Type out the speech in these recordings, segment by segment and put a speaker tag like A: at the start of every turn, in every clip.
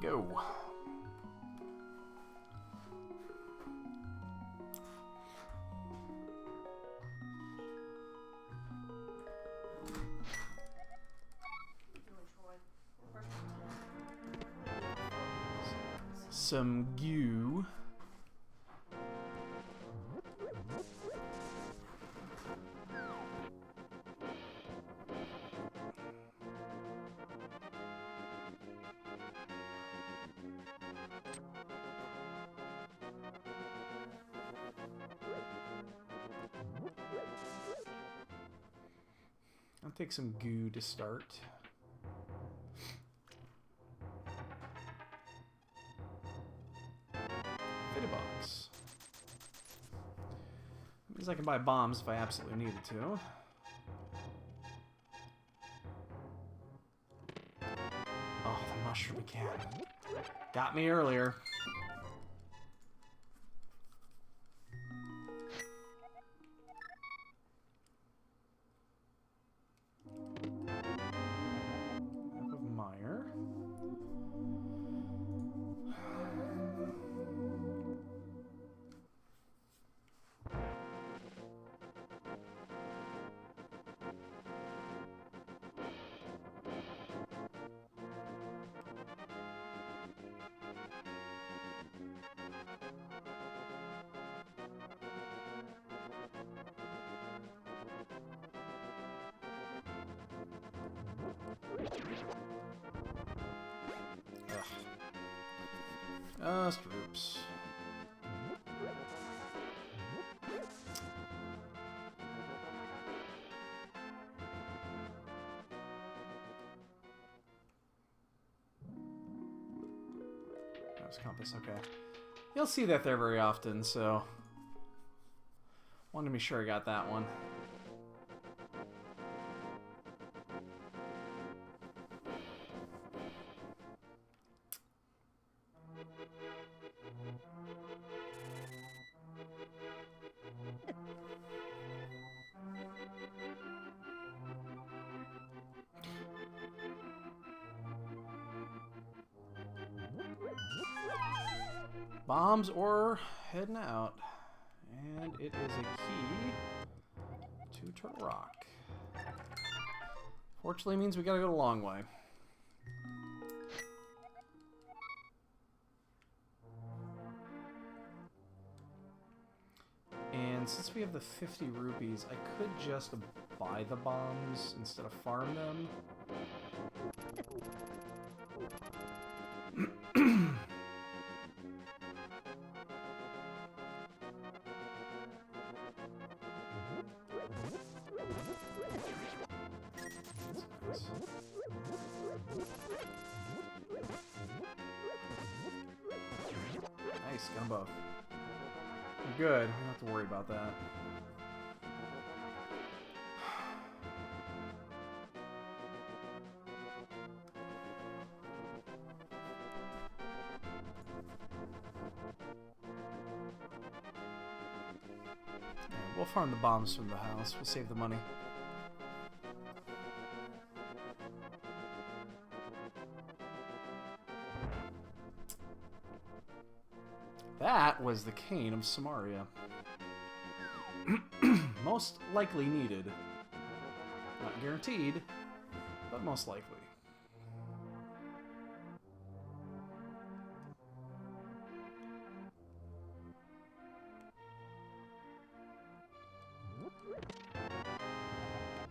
A: go. Some goo. I'll take some goo to start. Box. Means I can buy bombs if I absolutely needed to. Oh, the mushroom again. Got me earlier. Just oops. That was compass, okay. You'll see that there very often, so wanted to be sure I got that one. Bombs or heading out. And it is a key to Turtle Rock. Fortunately means we gotta go the long way. And since we have the 50 rupees, I could just buy the bombs instead of farm them. Nice, got them both. Good, we don't have to worry about that. Yeah, we'll farm the bombs from the house. We'll save the money. That was the cane of Samaria. Most likely needed. Not guaranteed, but most likely.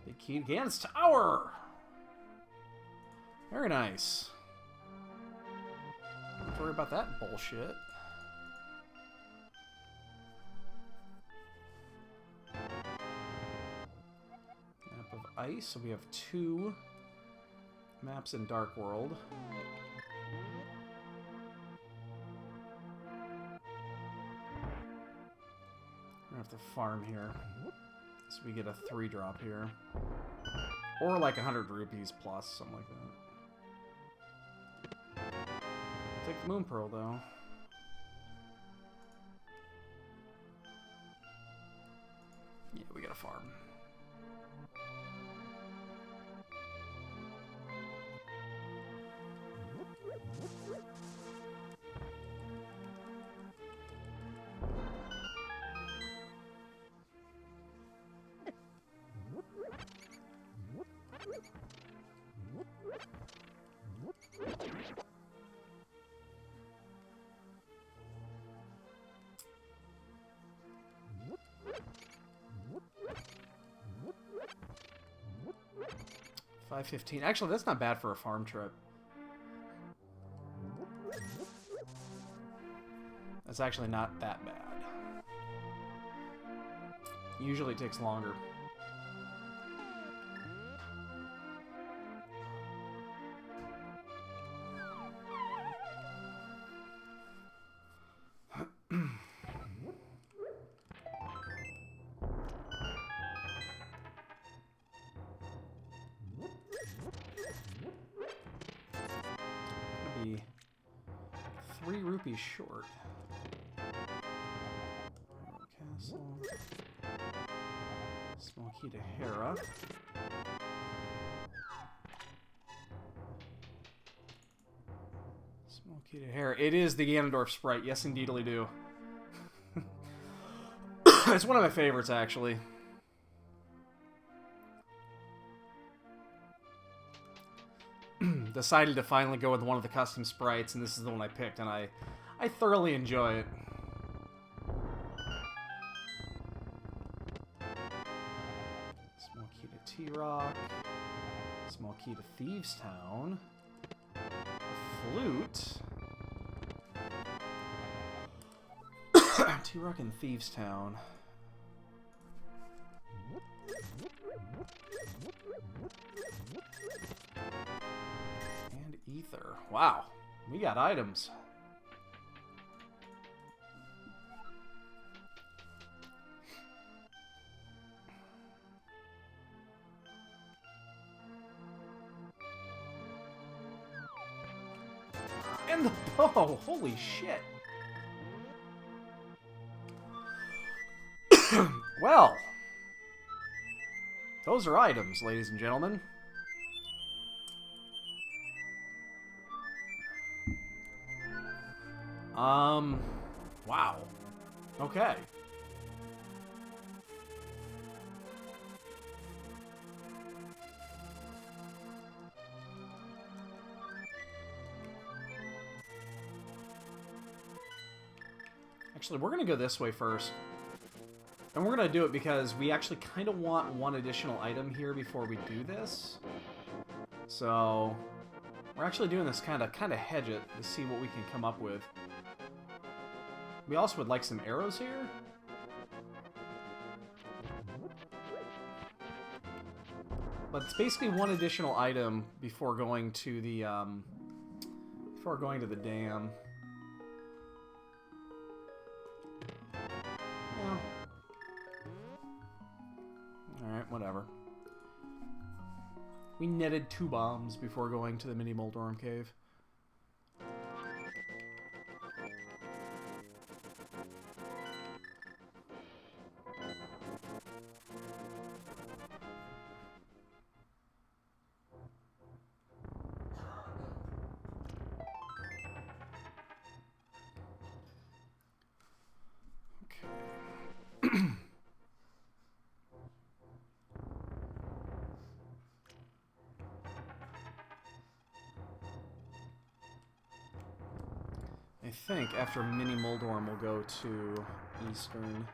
A: Big key again, it's tower! Very nice. Don't have to worry about that bullshit. Ice, so we have 2 maps in Dark World. We're gonna have to farm here, so we get a 3-drop here, or like 100 rupees plus, something like that. I'll take the Moon Pearl though. Yeah, we gotta farm. 515. Actually, that's not bad for a farm trip. That's actually not that bad. Usually it takes longer. Be 3 rupees short. Castle. Small key to Hera. Small key to Hera. It is the Ganondorf sprite. Yes, indeedly do. It's one of my favorites, actually. Decided to finally go with one of the custom sprites, and this is the one I picked, and I thoroughly enjoy it. Small key to T-Rock. Small key to Thieves Town. A flute. T-Rock and Thieves Town. And ether. Wow, we got items. And the bow! Holy shit! Well, those are items, ladies and gentlemen. Wow. Okay. Actually, we're going to go this way first. And we're going to do it because we actually kind of want one additional item here before we do this. So, we're actually doing this kind of hedge it to see what we can come up with. We also would like some arrows here. But it's basically one additional item before going to the dam. Yeah. Alright, whatever. We netted 2 bombs before going to the mini Moldorm cave. I think after Mini Moldorm we'll go to Eastern.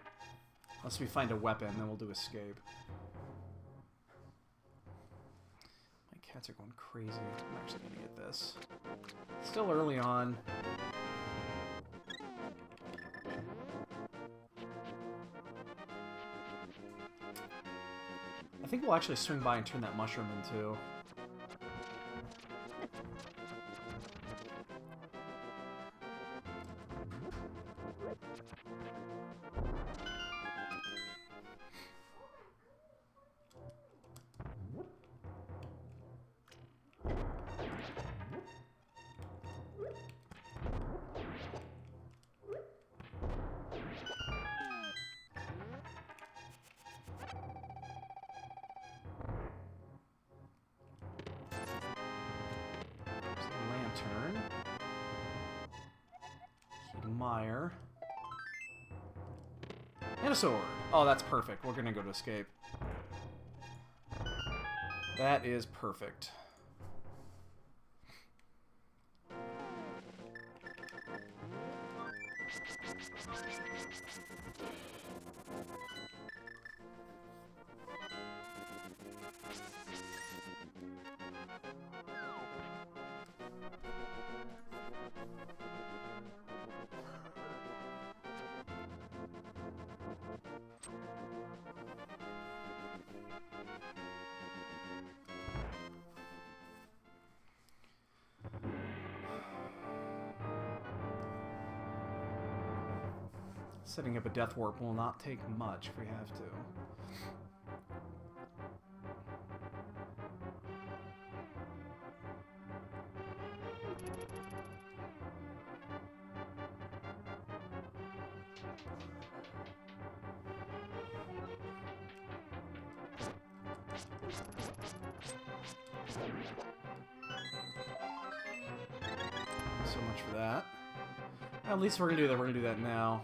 A: Unless we find a weapon, then we'll do Escape. My cats are going crazy. I'm actually gonna get this. Still early on. I think we'll actually swing by and turn that mushroom in too. Lantern. Meyer. And a sword. Oh, that's perfect. We're gonna go to Escape. That is perfect. Setting up a death warp will not take much if we have to. So much for that. At least we're gonna do that. We're gonna do that now.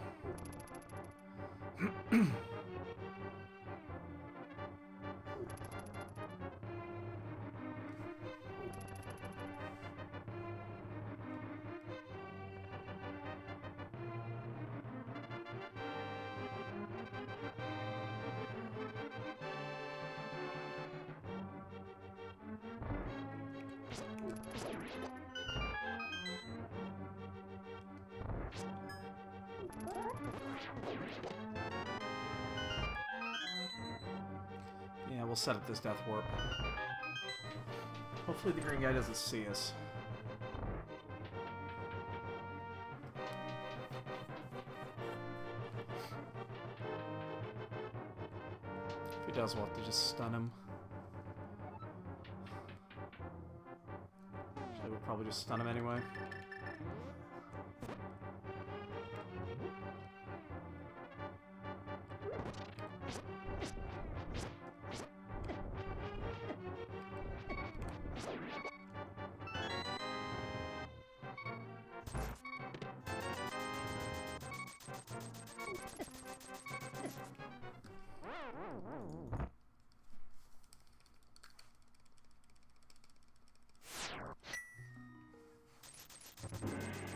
A: Yeah, we'll set up this death warp. Hopefully the green guy doesn't see us. If he does, we'll have to just stun him. Actually, we'll probably just stun him anyway.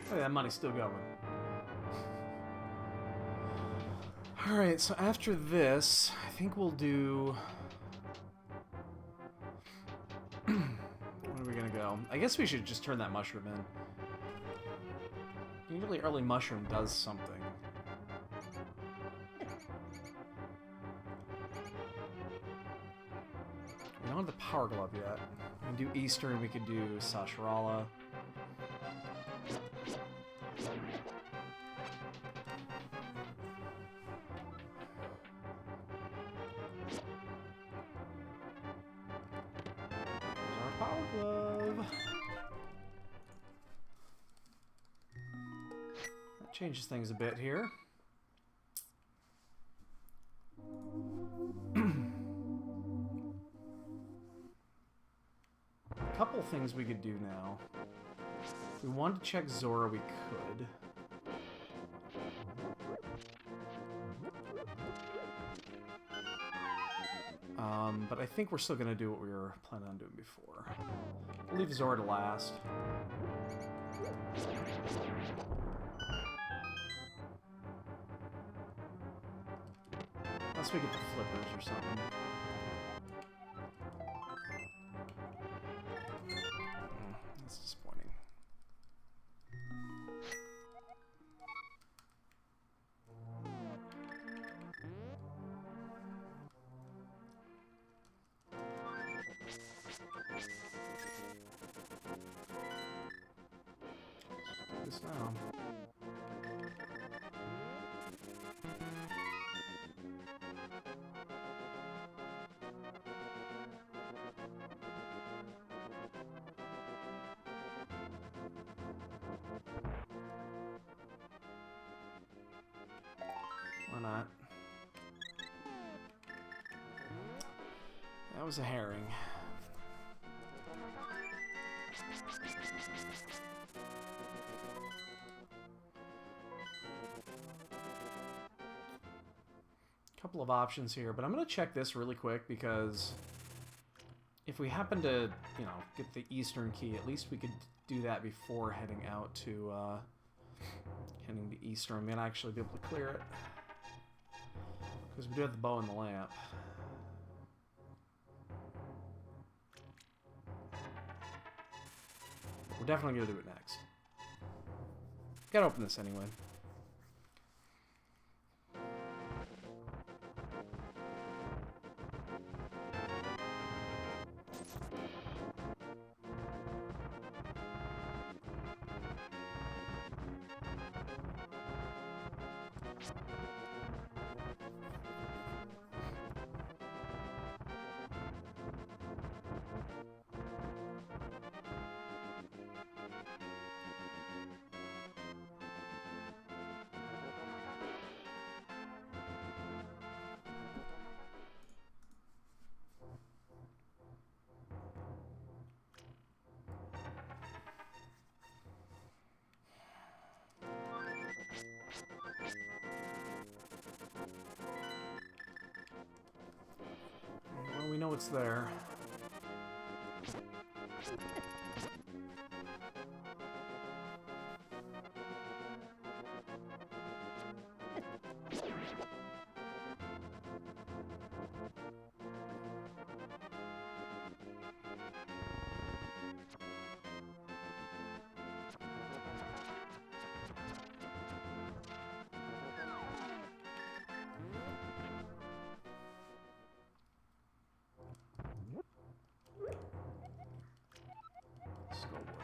A: Oh yeah, that money's still going. Alright, so after this, I think we'll do... Where are we gonna go? I guess we should just turn that mushroom in. Usually early mushroom does something. We don't have the power glove yet. We can do Eastern, we could do Sasharala. Changes things a bit here. A couple things we could do now. If we wanted to check Zora, we could. But I think we're still going to do what we were planning on doing before. We'll leave Zora to last. Unless we get the flippers or something. That's disappointing. This now. Why not? That was a herring. Couple of options here, but I'm going to check this really quick because if we happen to, you know, get the Eastern key, at least we could do that before heading out to, heading to Eastern. We might actually be able to clear it because we do have the bow and the lamp. We're definitely going to do it next. Gotta open this anyway. know it's there.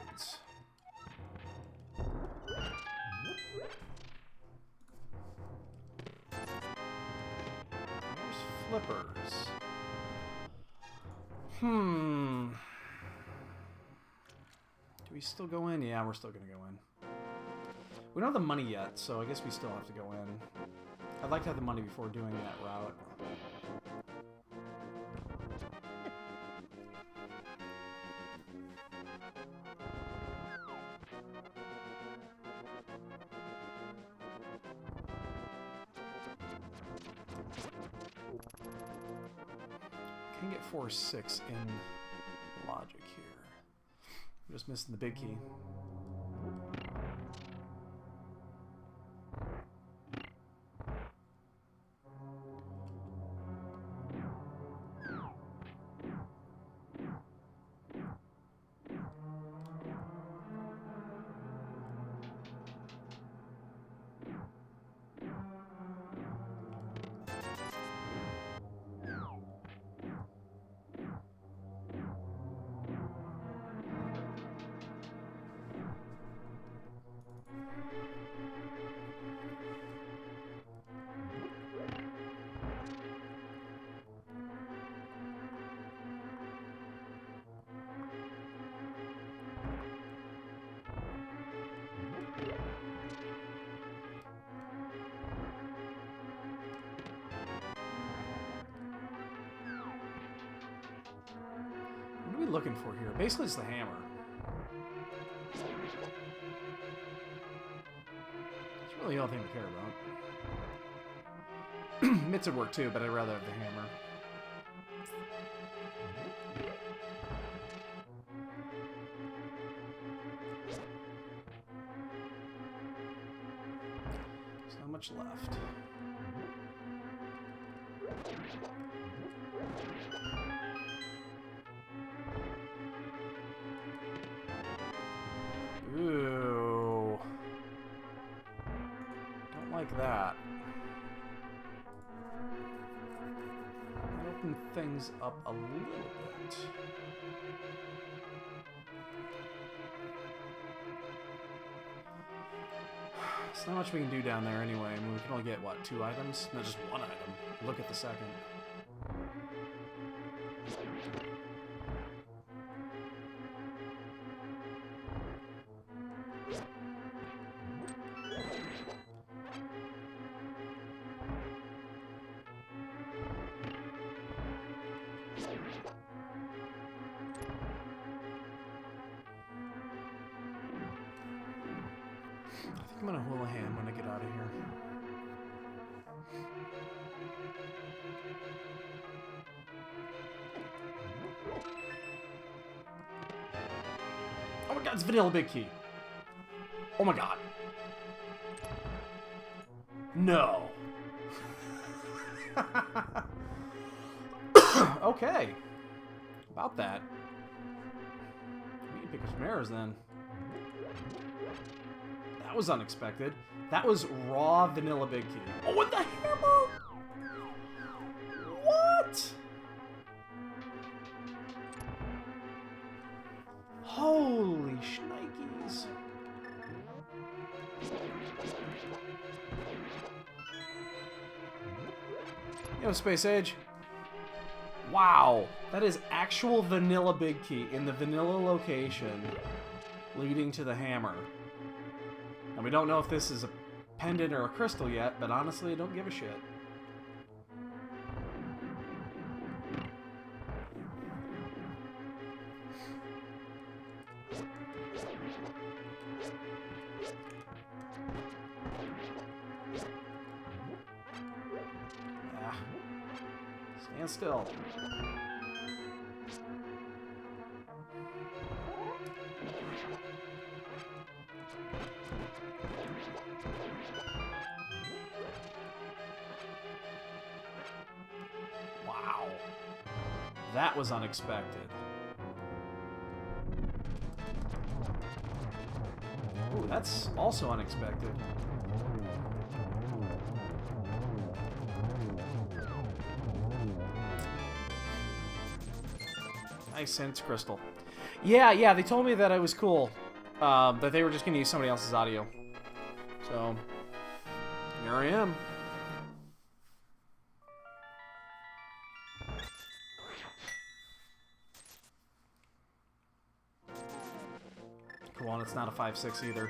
A: Woods. There's flippers. Do we still go in? Yeah, we're still gonna go in. We don't have the money yet, so I guess we still have to go in. I'd like to have the money before doing that route. Can get 4 or 6 in logic here. I'm just missing the big key. What are we looking for here? Basically, it's the hammer. It's really the only thing we care about. Mitts would work too, but I'd rather have the hammer. There's not much left. Ooh. Don't like that. Open things up a little bit. There's not much we can do down there anyway. I mean, we can only get, what, 2 items? No, just 1 item. Look at the second. I'm gonna hold a hand when I get out of here. Oh my god, it's vanilla big key. Oh my god. No. Okay. About that. We can pick up some arrows then. That was unexpected. That was raw vanilla big key. Oh, what the hammer? What? Holy shnikes. Yo, Space Age. Wow. That is actual vanilla big key in the vanilla location leading to the hammer. And we don't know if this is a pendant or a crystal yet, but honestly, I don't give a shit. Yeah. Stand still. That was unexpected. Ooh, that's also unexpected. Nice sense crystal. Yeah, they told me that it was cool. That they were just going to use somebody else's audio. So, here I am. Cool, and it's not a 5.6 either.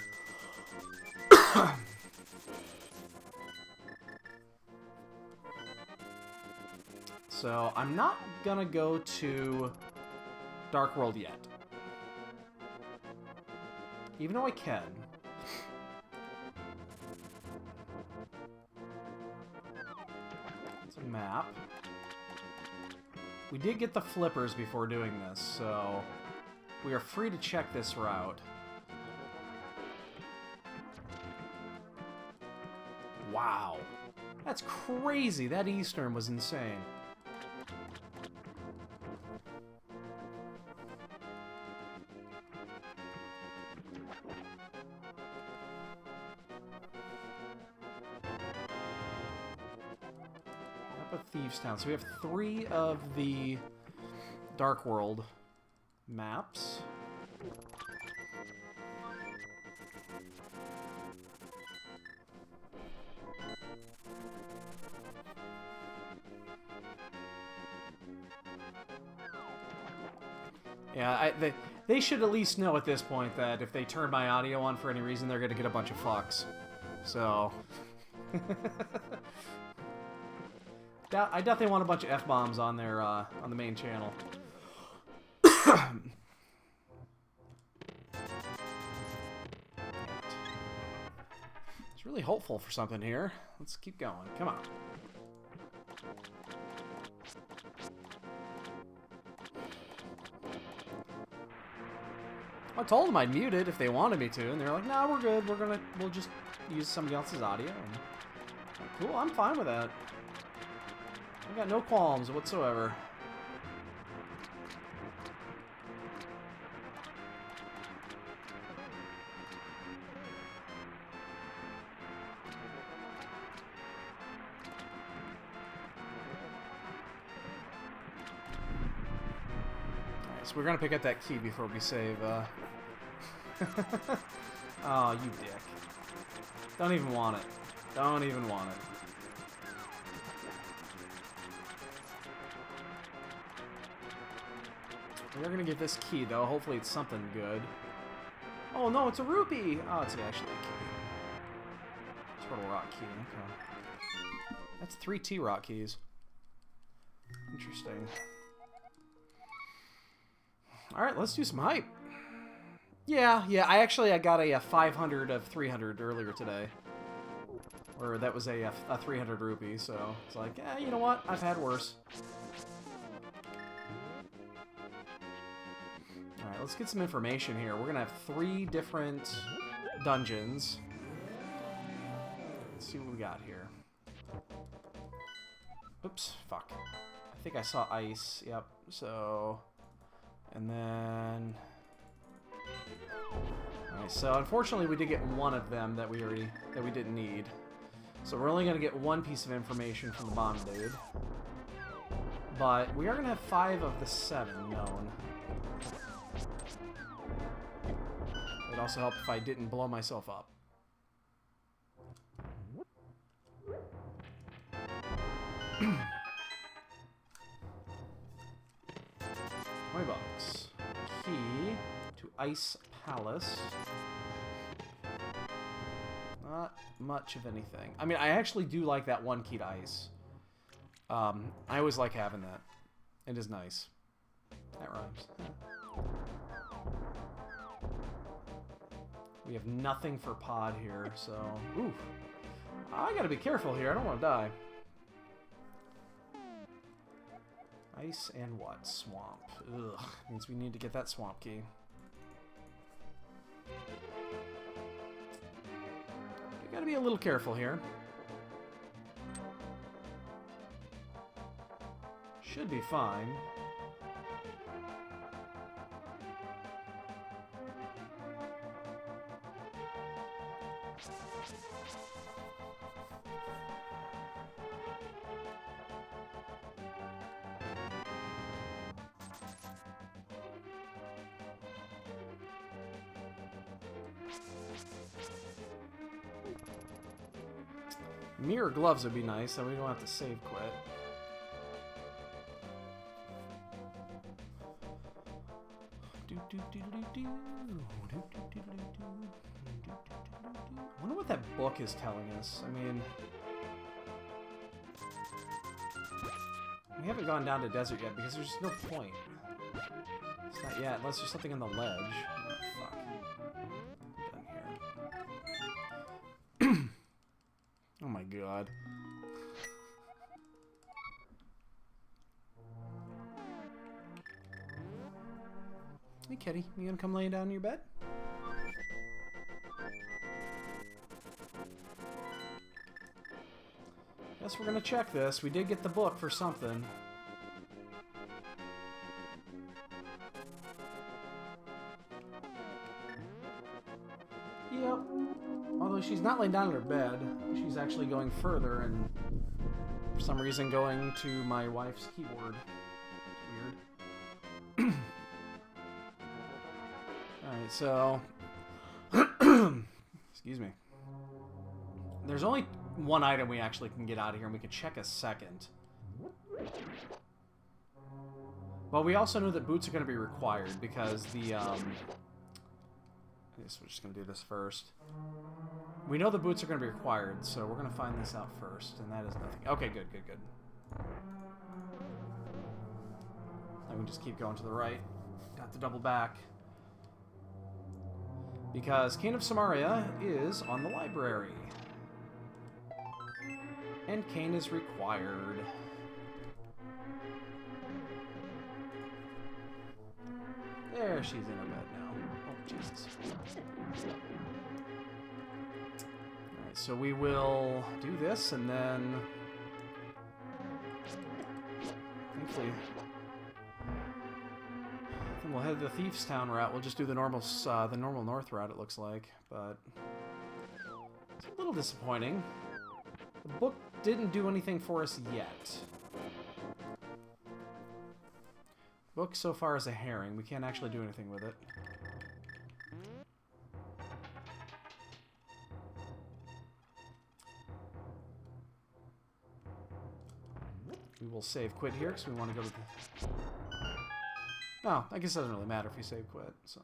A: So, I'm not gonna go to Dark World yet. Even though I can. It's a map. We did get the flippers before doing this, so we are free to check this route. Wow. That's crazy. That Eastern was insane. Up at Thieves Town. So we have 3 of the Dark World maps. Yeah, they should at least know at this point that if they turn my audio on for any reason, they're going to get a bunch of fucks. So... I doubt they want a bunch of F-bombs on their, on the main channel. It's really hopeful for something here. Let's keep going. Come on. I told them I'd mute it if they wanted me to, and they're like, "No, we're good. We'll just use somebody else's audio." And, cool, I'm fine with that. I got no qualms whatsoever. Alright, so we're gonna pick up that key before we save, Oh, you dick. Don't even want it. Don't even want it. We're gonna get this key, though. Hopefully it's something good. Oh, no, it's a rupee! Oh, it's actually a key. Turtle rock key, okay. That's 3 T-rock keys. Interesting. Alright, let's do some hype. Yeah, I got a 500 of 300 earlier today. Or that was a 300 rupee, so it's like, you know what? I've had worse. Alright, let's get some information here. We're gonna have 3 different dungeons. Let's see what we got here. Oops, fuck. I think I saw ice, yep, so... And then... Alright, so unfortunately we did get one of them that we didn't need. So we're only gonna get 1 piece of information from the bomb dude. But we are gonna have 5 of the 7 known. It'd also help if I didn't blow myself up. $20. Key to Ice Palace. Not much of anything. I mean, I actually do like that 1 key to ice. I always like having that. It is nice. That rhymes. We have nothing for pod here, so... Ooh. I gotta be careful here. I don't want to die. Ice and what? Swamp. Ugh. Means we need to get that swamp key. We gotta be a little careful here. Should be fine. Mirror gloves would be nice, so we don't have to save quit. I wonder what that book is telling us. I mean, we haven't gone down to desert yet because there's no point. It's not yet, unless there's something on the ledge. Oh, fuck. Down here. Oh my god. Hey, kitty, you gonna come lay down in your bed? Guess we're gonna check this. We did get the book for something. Yep. Although she's not laying down in her bed. She's actually going further and for some reason going to my wife's keyboard. It's weird. Alright, so... Excuse me. There's only one item we actually can get out of here, and we can check a second. Well, we also know that boots are going to be required, because the, I guess we're just going to do this first. We know the boots are going to be required, so we're going to find this out first, and that is nothing. Okay, good, good, good. And we just keep going to the right. Got to double back. Because Cane of Samaria is on the library. And cane is required. There, she's in her bed now. Oh, Jesus. Alright, so we will do this, and then... Thankfully... Then we'll head the Thieves' Town route. We'll just do the normal north route, it looks like. But... It's a little disappointing. The book didn't do anything for us yet. Book so far is a herring. We can't actually do anything with it. We will save quit here because we want to go to the... Oh, I guess it doesn't really matter if we save quit, so...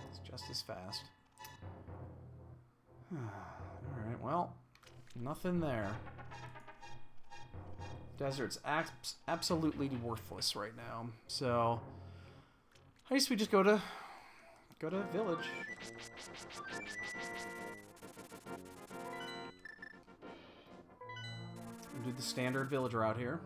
A: It's just as fast. Alright, well, nothing there. Desert's absolutely worthless right now. So, I guess we just go to village. We'll do the standard village route here.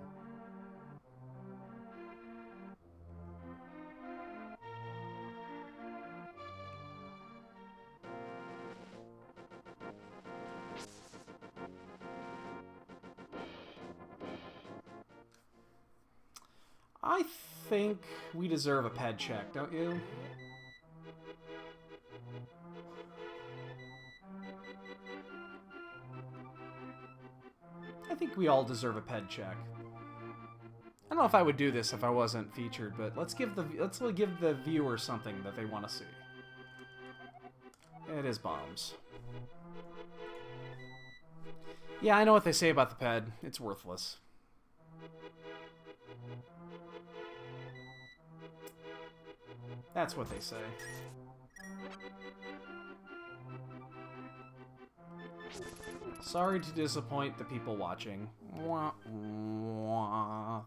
A: I think we deserve a ped check, don't you? I think we all deserve a ped check. I don't know if I would do this if I wasn't featured, but let's give the viewer something that they want to see. It is bombs. Yeah, I know what they say about the ped. It's worthless. That's what they say. Sorry to disappoint the people watching. Wah, wah.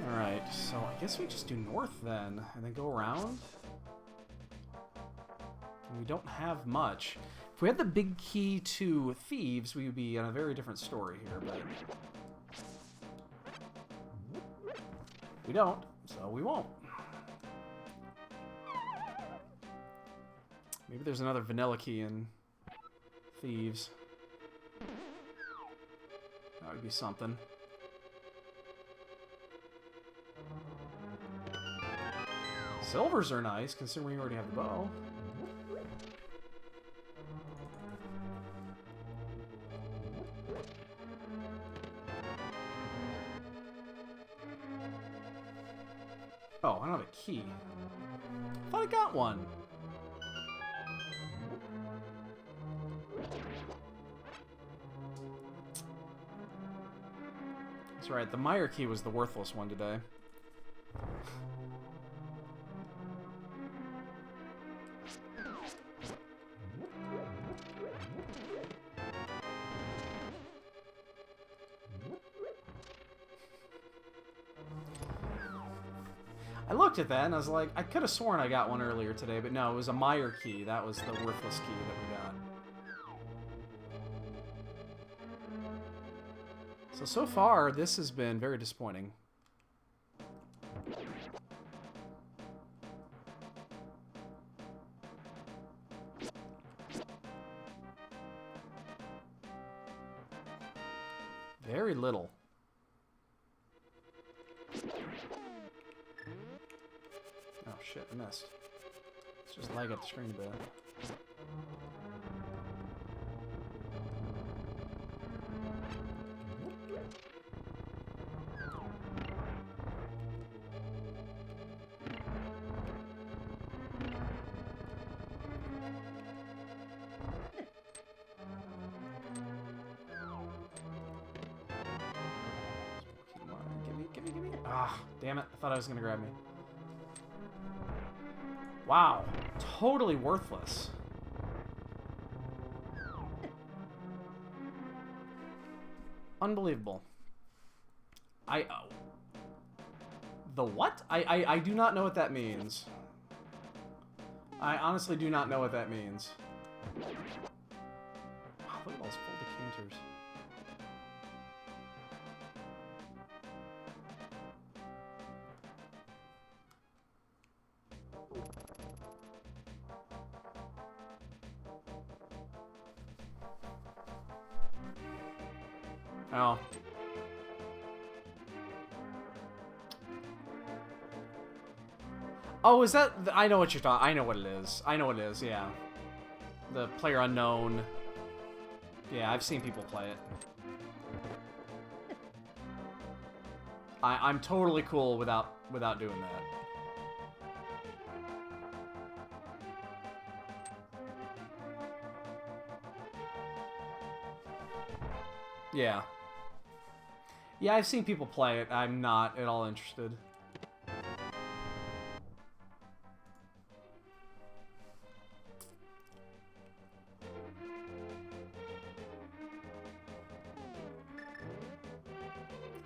A: Alright, so I guess we just do north then, and then go around? We don't have much. If we had the big key to thieves, we would be on a very different story here, but... we don't, so we won't. Maybe there's another vanilla key in thieves. That would be something. Silvers are nice, considering we already have the bow. Oh, I don't have a key. I thought I got one. That's right, the Meyer key was the worthless one today. I looked at that and I was like, I could have sworn I got one earlier today, but no, it was a Meyer key. That was the worthless key that we got. So far, this has been very disappointing. Very little. Oh shit, I missed. Let's just lag up the screen a bit. Gimme. Ah, damn it. I thought I was gonna grab me. Wow. Totally worthless. Unbelievable. The what? I do not know what that means. I honestly do not know what that means. Wow, look at those full decanters. Oh. Oh, is that... I know what you're talking... I know what it is. I know what it is, yeah. The player unknown. Yeah, I've seen people play it. I'm totally cool without doing that. Yeah. Yeah, I've seen people play it. I'm not at all interested.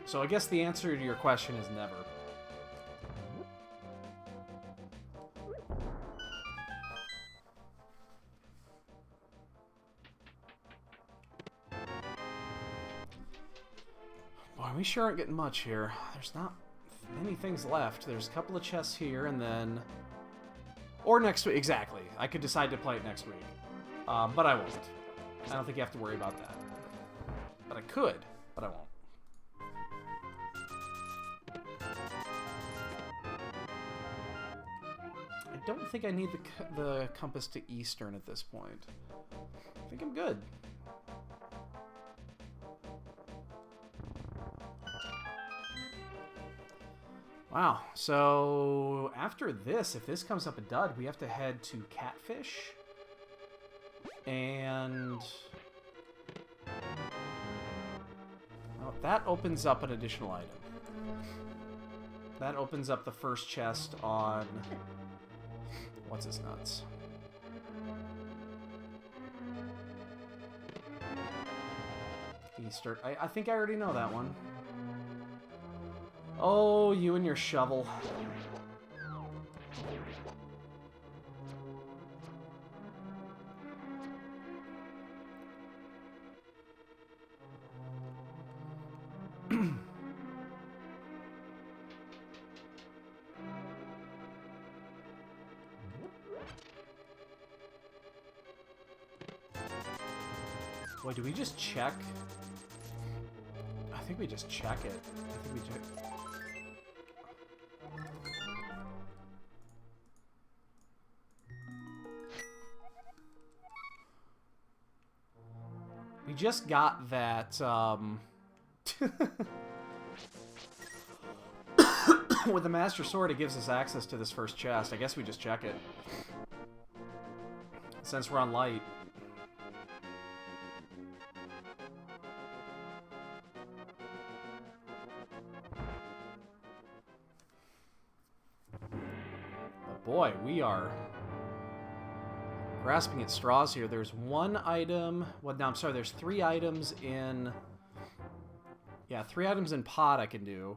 A: So I guess the answer to your question is never. Boy, we sure aren't getting much here. There's not many things left. There's a couple of chests here, and then... Or next week, exactly. I could decide to play it next week. But I won't. I don't think you have to worry about that. But I could, but I won't. I don't think I need the compass to Eastern at this point. I think I'm good. Wow, so after this, if this comes up a dud, we have to head to Catfish. And... oh, that opens up an additional item. That opens up the first chest on... what's his nuts? Easter. I think I already know that one. Oh, you and your shovel. Wait, do we just check? think we just check it. I think we check. We just got that, with the Master Sword, it gives us access to this first chest. I guess we just check it. Since we're on light. But boy, we are grasping at straws here. There's one item... Well, no, I'm sorry. There's 3 items in... Yeah, 3 items in pod I can do.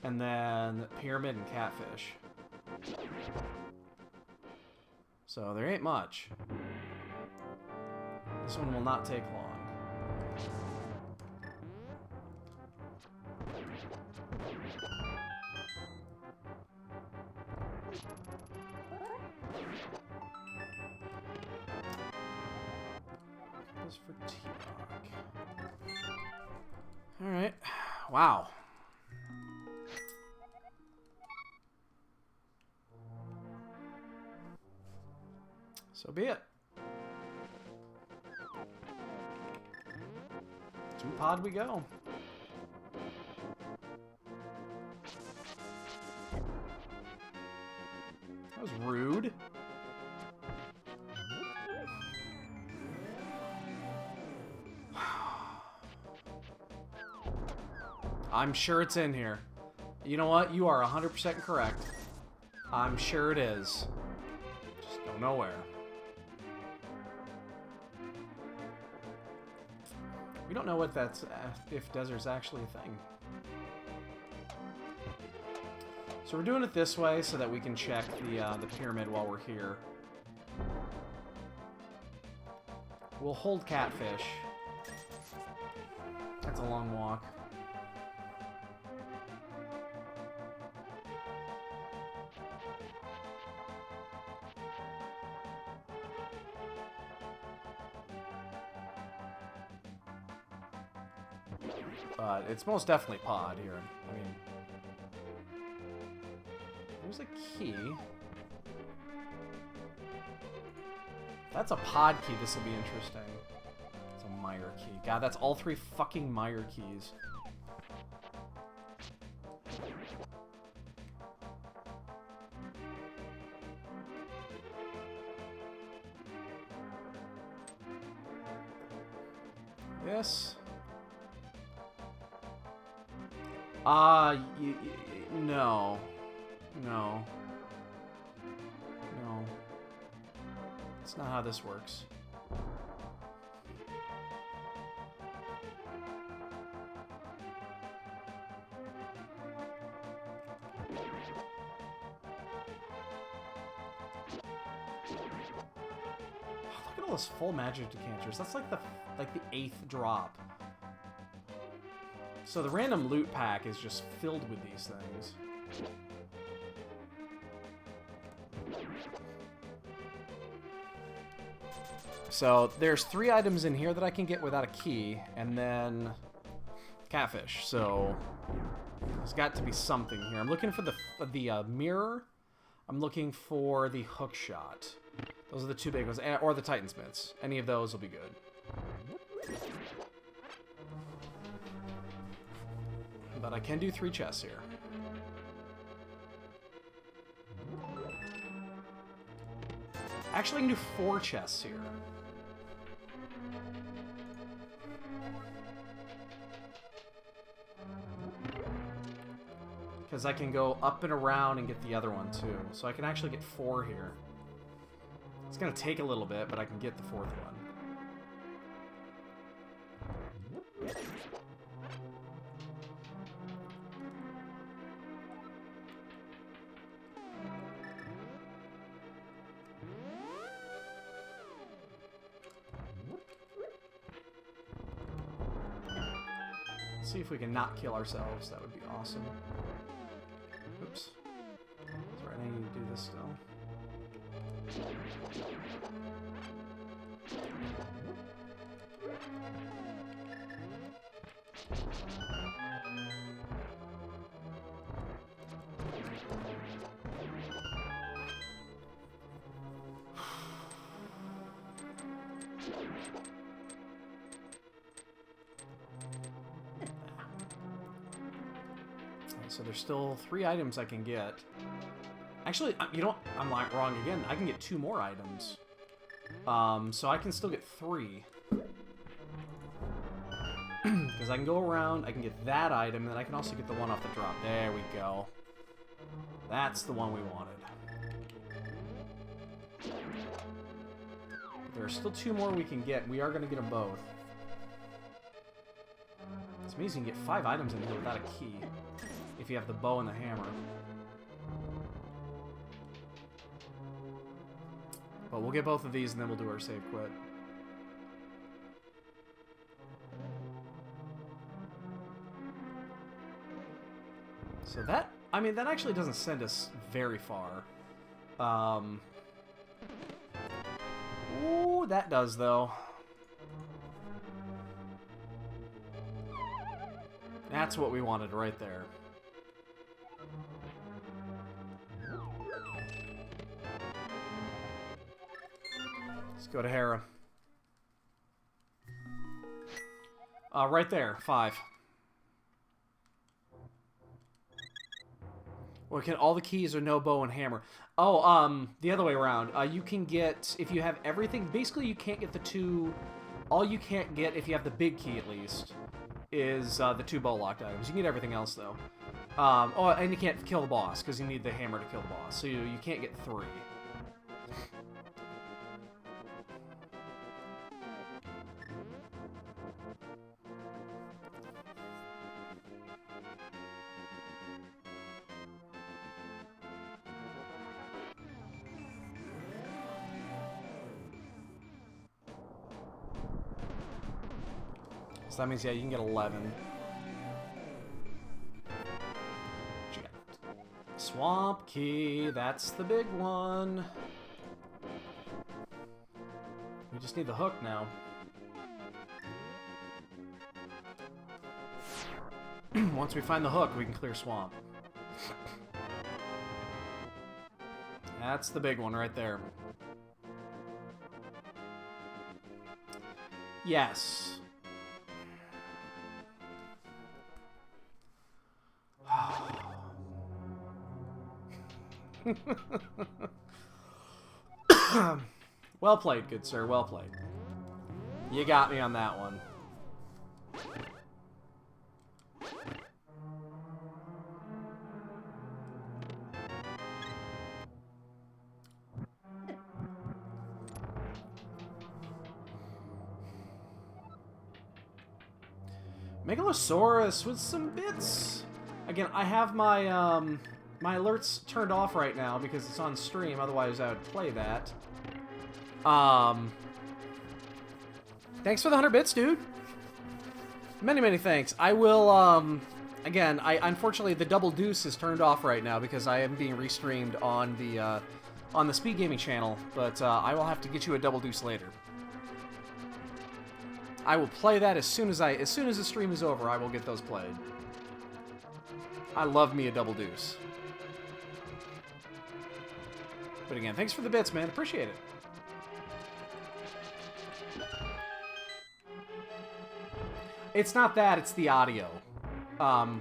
A: And then pyramid and catfish. So there ain't much. This one will not take long. This for T-Rock. Alright. Wow. So be it. 2 pod we go. That was rude. I'm sure it's in here. You know what? You are 100% correct. I'm sure it is. Just don't know where. We don't know what that's, if desert's actually a thing. So we're doing it this way so that we can check the pyramid while we're here. We'll hold catfish. That's a long walk. But it's most definitely pod here. I mean, there's a key. That's a pod key. This will be interesting. It's a Meyer key. God, that's all 3 fucking Meyer keys. Yes. No. No. No. That's not how this works. Look at all those full magic decanters. That's like the 8th drop. So the random loot pack is just filled with these things. So there's 3 items in here that I can get without a key, and then catfish. So there's got to be something here. I'm looking for the mirror. I'm looking for the hook shot. Those are the 2 big ones, or the Titansmiths. Any of those will be good. But I can do 3 chests here. Actually, I can do 4 chests here. Because I can go up and around and get the other one too. So I can actually get 4 here. It's going to take a little bit, but I can get the 4th one. See if we can not kill ourselves. That would be awesome. Oops. That's right, I need to do this still. So there's still 3 items I can get. Actually, you know what? I'm like wrong again. I can get 2 more items. So I can still get 3. Because I can go around, I can get that item, and then I can also get the one off the drop. There we go. That's the one we wanted. There are still 2 more we can get. We are going to get them both. It's amazing you can get 5 items in here without a key. If you have the bow and the hammer. But we'll get both of these and then we'll do our save quit. So that, I mean, that actually doesn't send us very far. Ooh, that does, though. That's what we wanted right there. Let's go to Hera. Right there, 5. Well, all the keys are no bow and hammer. Oh, the other way around. You can get, if you have everything, basically you can't get the 2, all you can't get, if you have the big key at least, is the 2 bow locked items. You can get everything else, though. Oh, and you can't kill the boss, because you need the hammer to kill the boss. So you can't get 3. So that means, yeah, you can get 11. Swamp key, that's the big one. We just need the hook now. Once we find the hook, we can clear swamp. That's the big one right there. Yes. Well played, good sir. Well played. You got me on that one. Megalosaurus with some bits. Again, I have my my alerts turned off right now because it's on stream. Otherwise, I would play that. Thanks for the 100 bits, dude. Many, many thanks. I will, again, unfortunately, the Double Deuce is turned off right now because I am being restreamed on the Speed Gaming channel, but I will have to get you a Double Deuce later. I will play that as soon as the stream is over. I will get those played. I love me a Double Deuce. But again, thanks for the bits, man. Appreciate it. It's not that, it's the audio. Well,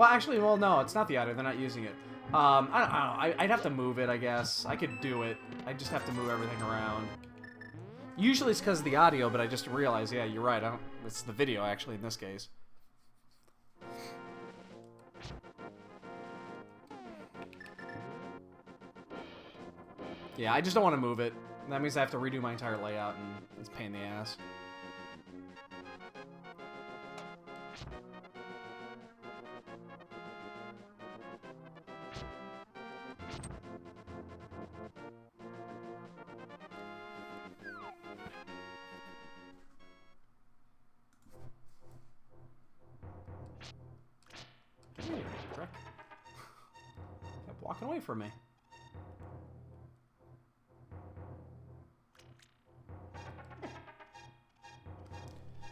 A: actually, well, no, it's not the audio. They're not using it. I don't know. I'd have to move it, I guess. I could do it. I just have to move everything around. Usually it's because of the audio, but I just realized, yeah, you're right. It's the video, actually, in this case. Yeah, I just don't want to move it. That means I have to redo my entire layout, and it's a pain in the ass. Kept walking away from me.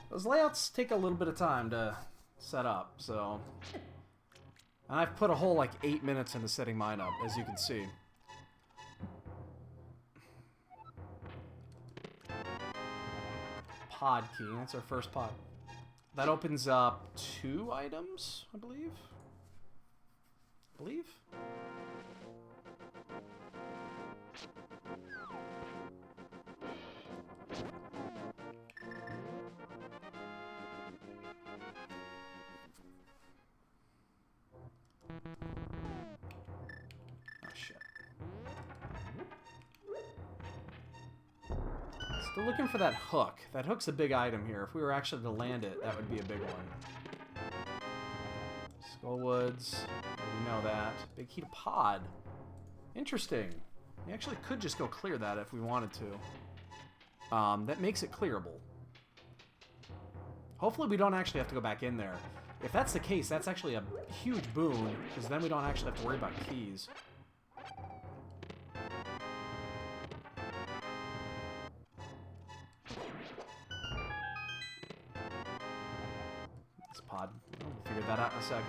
A: Those layouts take a little bit of time to set up, so... And I've put a whole, like, 8 minutes into setting mine up, as you can see. Pod key, that's our first pod. That opens up 2 items, I believe? Oh, shit. Still looking for that hook. That hook's a big item here. If we were actually to land it, that would be a big one. Skullwoods. We know that. Big key to pod. Interesting. We actually could just go clear that if we wanted to. That makes it clearable. Hopefully we don't actually have to go back in there. If that's the case, that's actually a huge boon, because then we don't actually have to worry about keys. This pod. We'll figure that out in a second.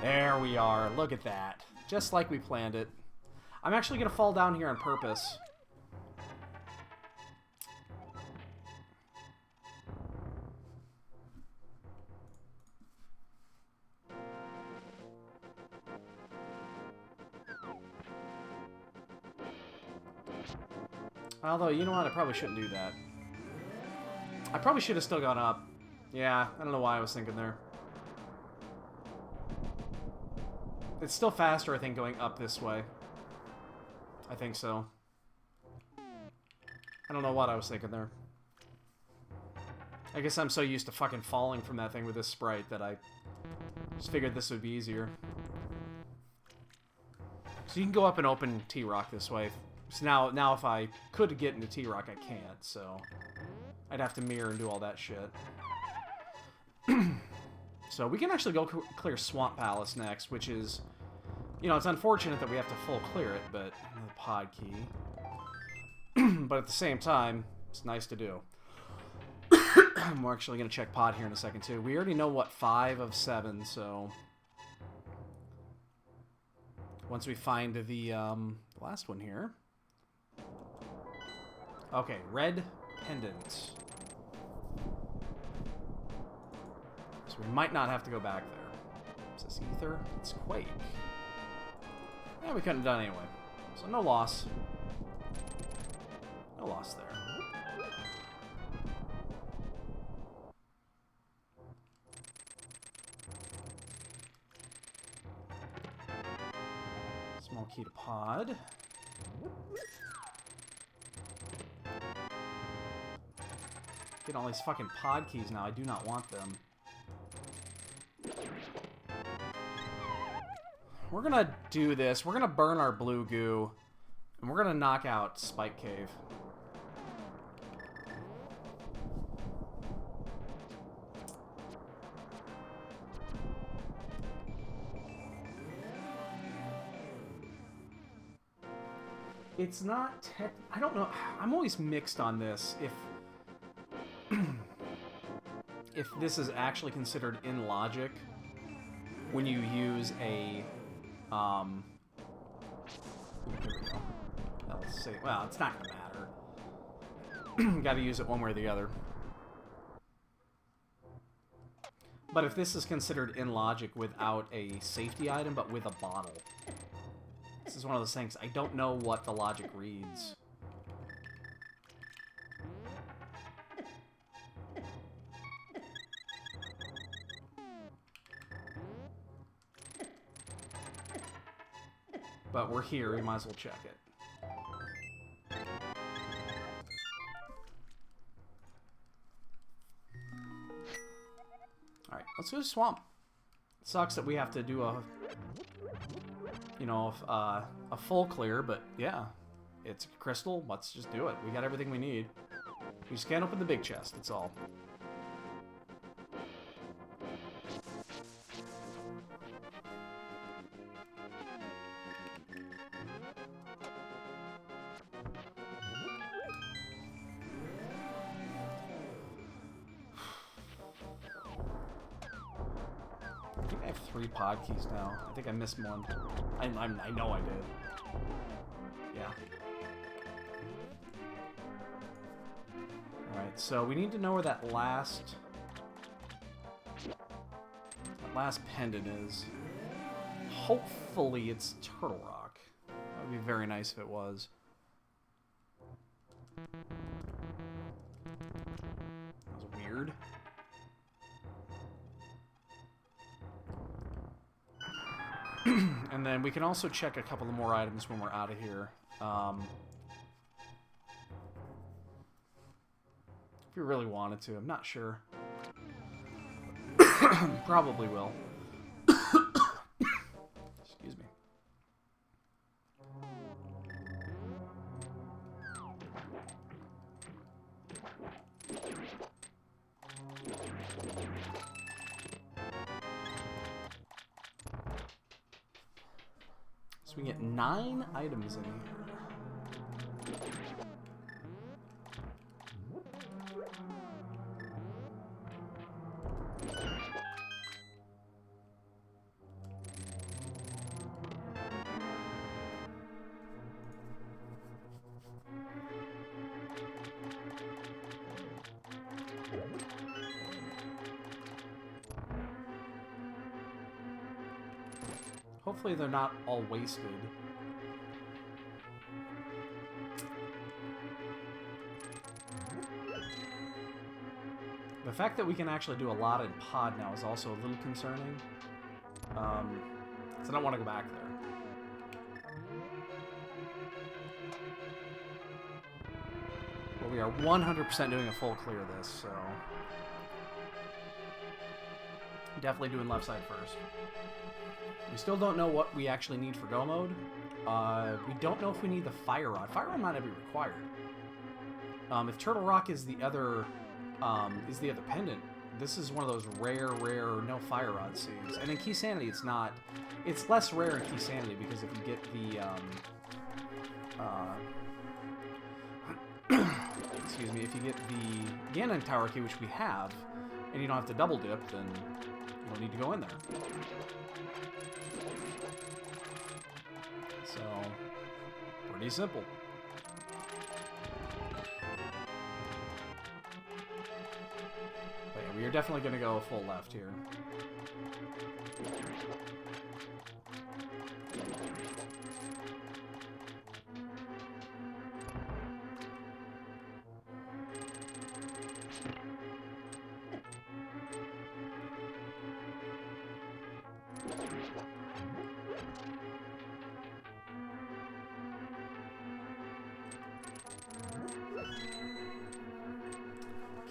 A: There we are. Look at that. Just like we planned it. I'm actually going to fall down here on purpose. Although, you know what? I probably shouldn't do that. I probably should have still gone up. Yeah, I don't know why I was thinking there. It's still faster, I think, going up this way. I think so. I don't know what I was thinking there. I guess I'm so used to fucking falling from that thing with this sprite that I just figured this would be easier. So you can go up and open T-Rock this way. So now if I could get into T-Rock, I can't, so... I'd have to mirror and do all that shit. So we can actually go clear Swamp Palace next, which is... You know, it's unfortunate that we have to full clear it, but... The pod key. But at the same time, it's nice to do. We're actually going to check pod here in a second, too. We already know, what, 5 of 7, so... Once we find the last one here... Okay, red pendant. So we might not have to go back there. Is this ether? It's quake. Yeah, we couldn't have done anyway. So no loss. No loss there. Small key to pod. Get all these fucking pod keys now. I do not want them. We're gonna do this. We're gonna burn our blue goo. And we're gonna knock out Spike Cave. It's not tech... I don't know. I'm always mixed on this. If this is actually considered in logic when you use a let's see. Well, it's not gonna matter. Gotta use it one way or the other. But if this is considered in logic without a safety item but with a bottle, this is one of those things. I don't know what the logic reads. But we're here, we might as well check it. Alright, let's go to Swamp. It sucks that we have to do a... You know, a full clear, but yeah. It's crystal, let's just do it. We got everything we need. We just can't open the big chest, that's all. I have 3 pod keys now. I think I missed one. I know I did. Yeah. Alright, so we need to know where that last pendant is. Hopefully it's Turtle Rock. That would be very nice if it was. That was weird. And then we can also check a couple of more items when we're out of here. If we really wanted to, I'm not sure. Probably will. Excuse me. So we get 9 items in here. Hopefully they're not all wasted. The fact that we can actually do a lot in pod now is also a little concerning. So I don't want to go back there. But we are 100% doing a full clear of this, so... Definitely doing left side first. We still don't know what we actually need for go mode. We don't know if we need the fire rod. Fire rod might not be required. If Turtle Rock is the other pendant, this is one of those rare no fire rod saves. And in Keysanity, it's not. It's less rare in Keysanity because if you get the excuse me, if you get the Ganon Tower key, which we have, and you don't have to double dip, then you don't need to go in there. So, pretty simple. But yeah, we are definitely going to go full left here.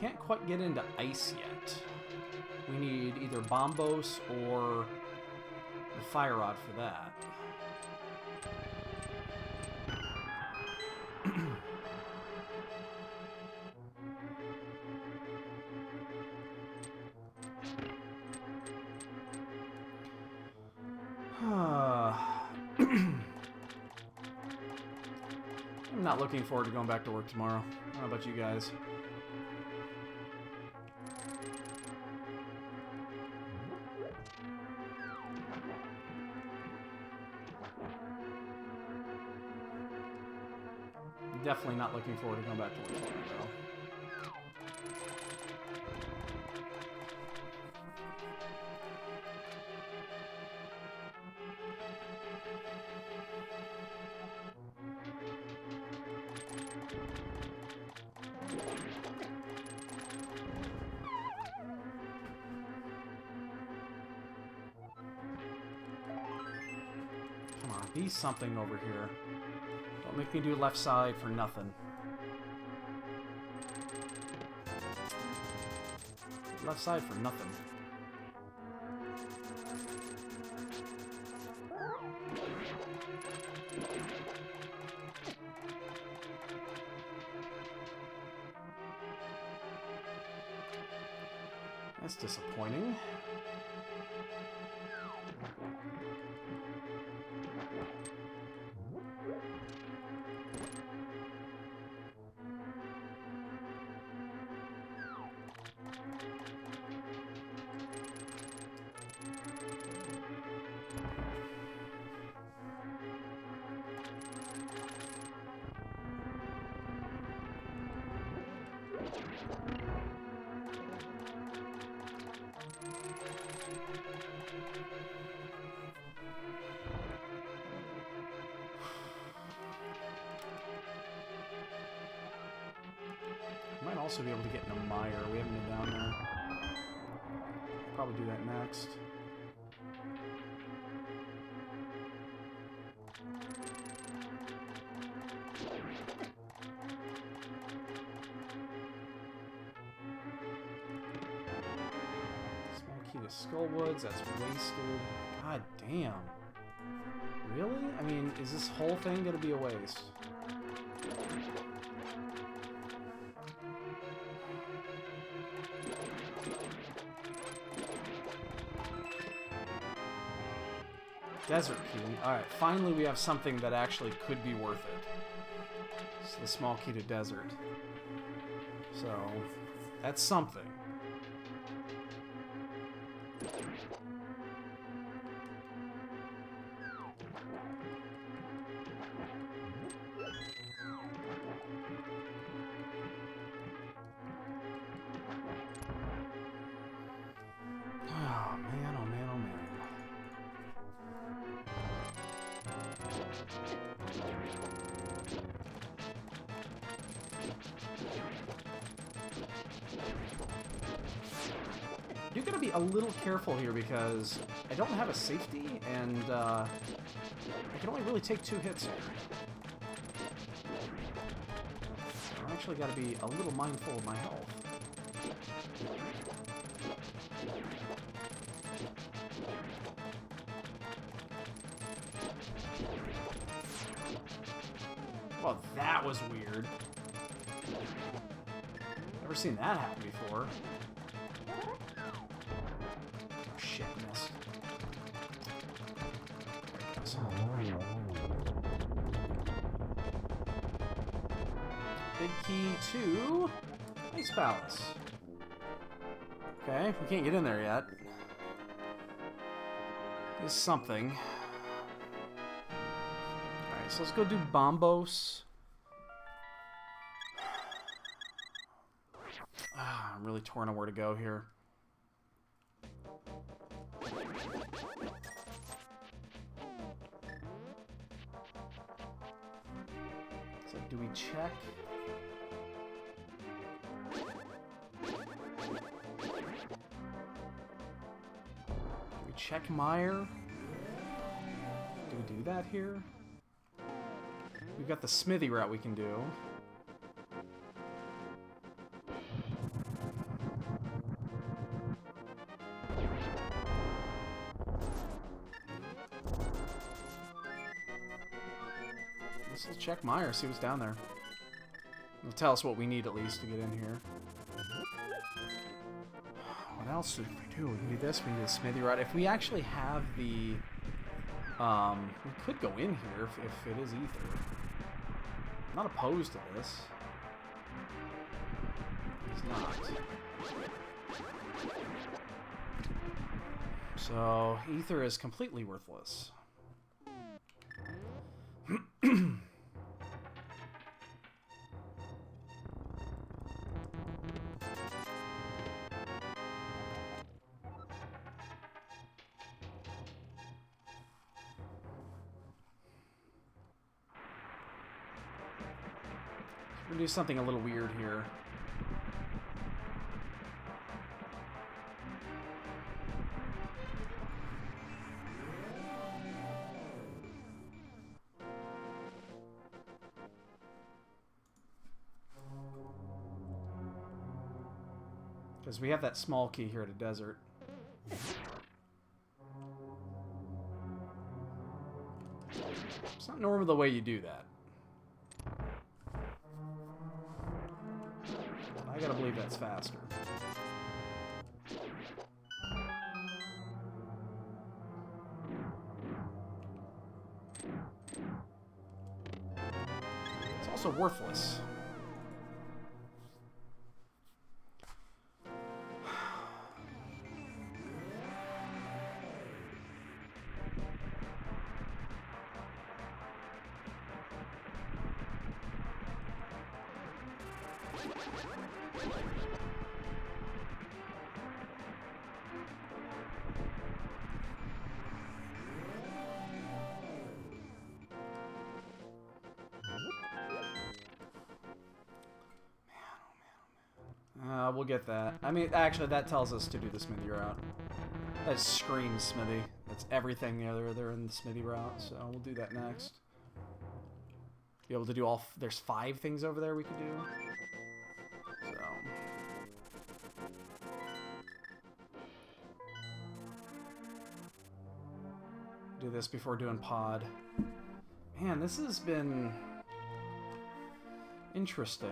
A: Can't quite get into ice yet. We need either Bombos or the Fire Rod for that. I'm not looking forward to going back to work tomorrow. I don't know about you guys. Definitely not looking forward to going back to work tomorrow, though. Come on, be something over here. Don't make me do left side for nothing. Left side for nothing. That's disappointing. Might also be able to get in a mire. We haven't been down there. Probably do that next. Small key to Skullwoods. That's wasted. God damn. Really? I mean, is this whole thing gonna be a waste? Desert key. Alright, finally we have something that actually could be worth it. It's the small key to desert. So, that's something. Oh man, oh man, oh man. You're gonna be a little careful here because I don't have a safety and I can only really take 2 hits here. I actually gotta be a little mindful of my health. Well, that was weird. Never seen that happen before. Oh shit, missed. Big key to Ice Palace. Okay, we can't get in there yet. There's something. Alright, so let's go do Bombos. I'm really torn on where to go here. So do we check? Do we check Mire? Do we do that here? We've got the Smithy route we can do. Let's check Mire, see what's down there. It'll tell us what we need at least to get in here. What else do we do? We can do this, we can do the Smithy route. If we actually have the... we could go in here if it is Ether. I'm not opposed to this. It's not. So, Ether is completely worthless. We're gonna do something a little weird here. Because we have that small key here at a desert. It's not normally the way you do that. I gotta believe that's faster. It's also worthless. We'll get that. I mean, actually, that tells us to do the smithy route. That screams smithy. That's everything they're in the smithy route, so we'll do that next. Be able to do all... There's 5 things over there we could do. So... do this before doing pod. Man, this has been... interesting.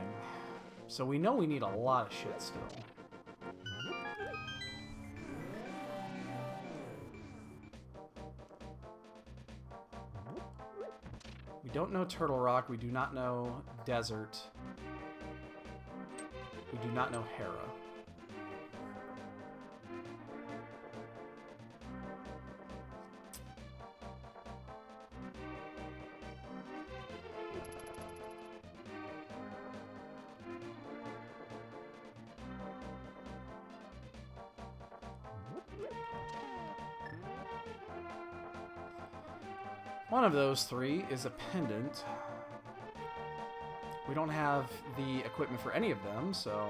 A: So we know we need a lot of shit still. We don't know Turtle Rock. We do not know Desert. We do not know Hera. One of those 3 is a pendant. We don't have the equipment for any of them, so...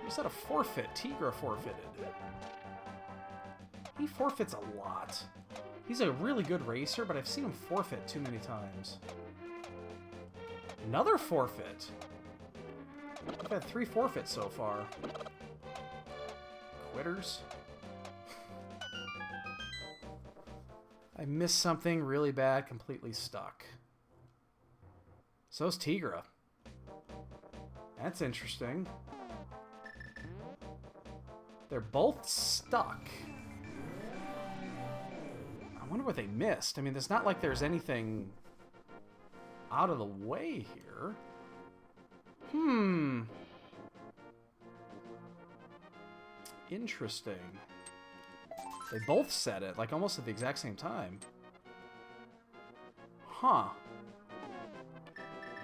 A: We said a forfeit. Tigra forfeited. He forfeits a lot. He's a really good racer, but I've seen him forfeit too many times. Another forfeit! I've had 3 forfeits so far. Quitters. I missed something really bad, completely stuck. So's Tigra. That's interesting. They're both stuck. I wonder what they missed. I mean, it's not like there's anything out of the way here. Interesting. They both said it, like, almost at the exact same time. Huh.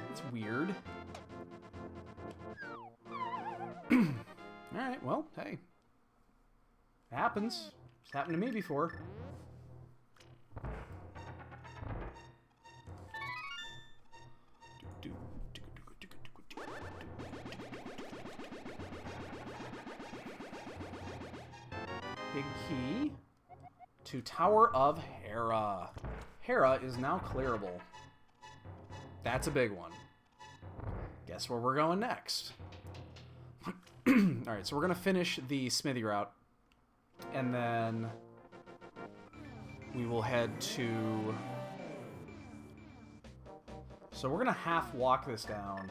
A: That's weird. Alright, well, hey. It happens. It's happened to me before. Big key to Tower of Hera. Hera is now clearable. That's a big one. Guess where we're going next. Alright, so we're going to finish the smithy route. And then we will head to... So we're going to half walk this down.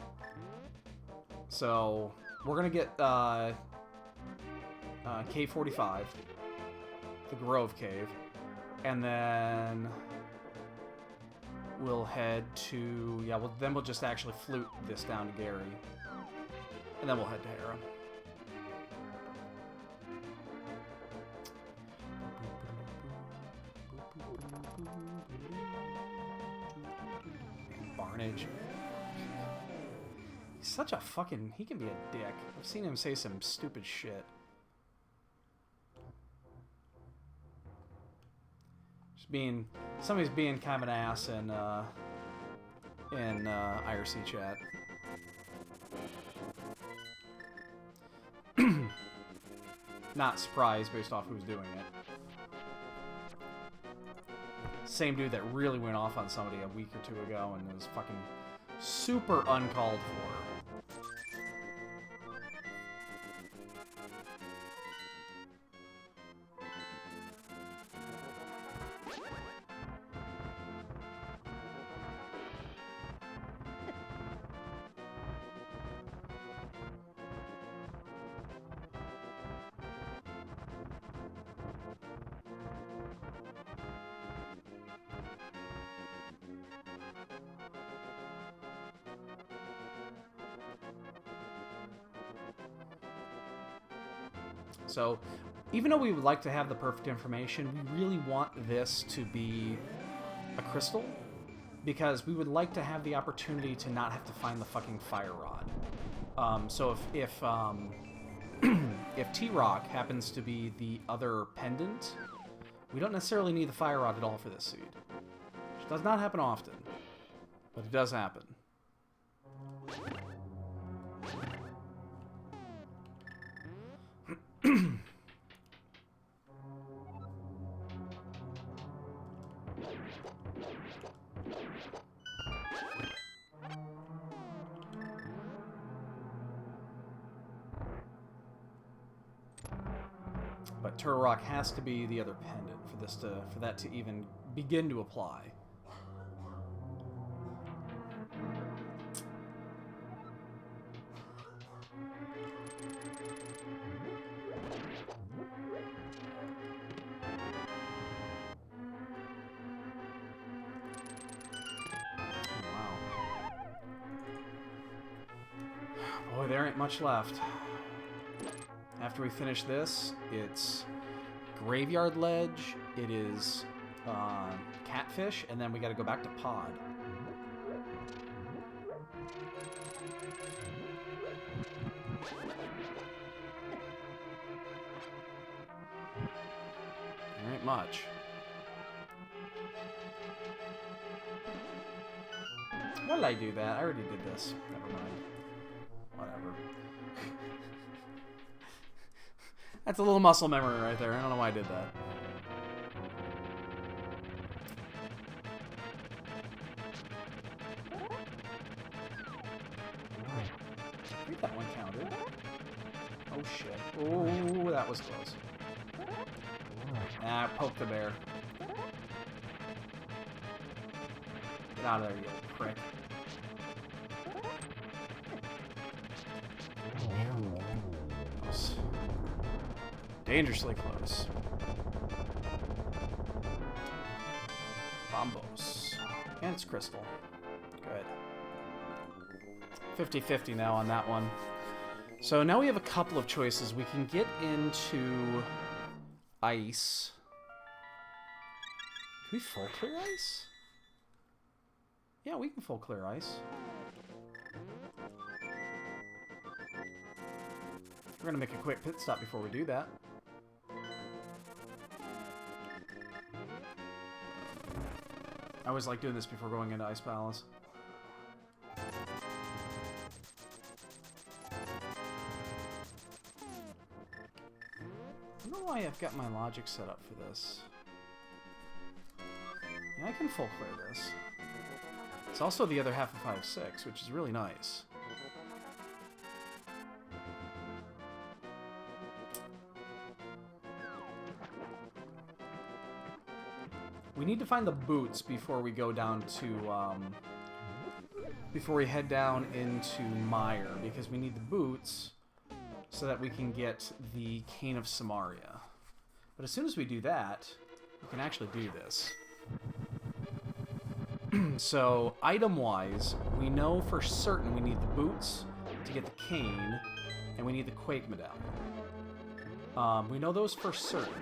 A: So we're going to get K45. The Grove Cave, and then we'll head to then we'll just actually flute this down to Gary, and then we'll head to Hera. Barnage. He's such a fucking... He can be a dick. I've seen him say some stupid shit. Somebody's being kind of an ass in IRC chat. Not surprised based off who's doing it. Same dude that really went off on somebody a week or 2 ago and was fucking super uncalled for. So, even though we would like to have the perfect information, we really want this to be a crystal, because we would like to have the opportunity to not have to find the fucking fire rod. So if T-Rock happens to be the other pendant, we don't necessarily need the Fire Rod at all for this seed. Which does not happen often, but it does happen. But Turtle Rock has to be the other pendant for that to even begin to apply. Wow. Boy, there ain't much left. After we finish this, it's Graveyard Ledge, it is Catfish, and then we gotta go back to Pod. There ain't much. Why did I do that? I already did this. Never mind. Whatever. That's a little muscle memory right there. I don't know why I did that. I think that one counted. Oh shit. Oh, that was close. Ah, poke the bear. Get out of there, you prick. Dangerously close. Bombos. And it's crystal. Good. 50-50 now on that one. So now we have a couple of choices. We can get into ice. Can we full clear ice? Yeah, we can full clear ice. We're gonna make a quick pit stop before we do that. I always like doing this before going into Ice Palace. I don't know why I've got my logic set up for this. Yeah, I can full clear this. It's also the other half of 5-6, which is really nice. We need to find the boots before we go down to, before we head down into Mire, because we need the boots so that we can get the Cane of Samaria. But as soon as we do that, we can actually do this. So, item-wise, we know for certain we need the boots to get the cane, and we need the Quake Medallion. We know those for certain.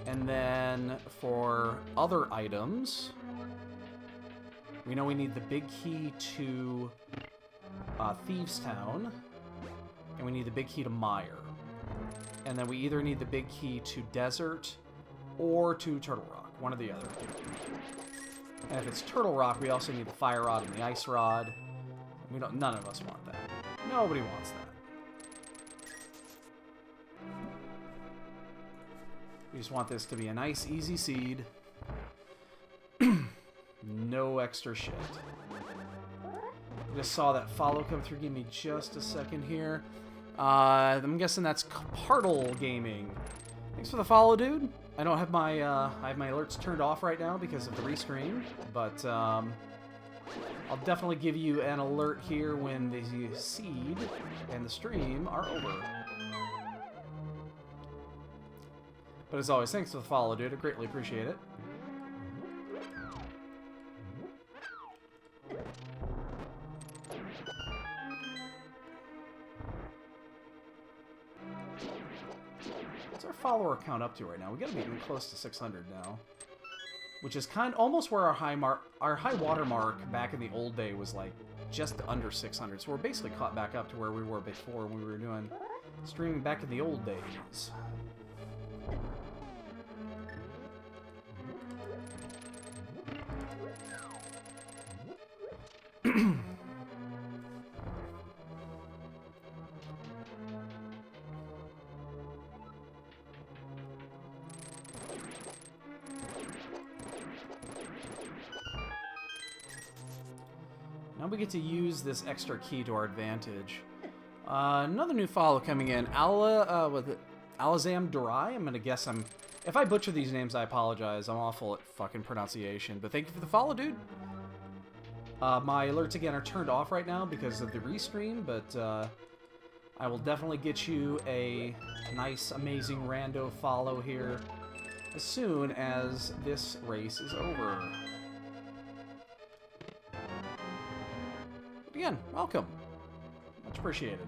A: And then for other items, we know we need the big key to Thieves Town, and we need the big key to Mire. And then we either need the big key to Desert or to Turtle Rock, one or the other. And if it's Turtle Rock, we also need the Fire Rod and the Ice Rod. We don't. None of us want that. Nobody wants that. We just want this to be a nice, easy seed. No extra shit. I just saw that follow come through. Give me just a second here. I'm guessing that's Partle Gaming. Thanks for the follow, dude. I don't have my I have my alerts turned off right now because of the restream, but I'll definitely give you an alert here when the seed and the stream are over. But as always, thanks for the follow, dude. I greatly appreciate it. What's our follower count up to right now? We gotta be getting close to 600 now, which is almost where our high water mark back in the old day was like just under 600. So we're basically caught back up to where we were before when we were doing streaming back in the old days. Now we get to use this extra key to our advantage. Another new follow coming in. Alazam Durai. I'm gonna guess if I butcher these names, I apologize. I'm awful at fucking pronunciation. But thank you for the follow, dude. My alerts again are turned off right now because of the restream, but I will definitely get you a nice, amazing rando follow here as soon as this race is over. Again, welcome. Much appreciated.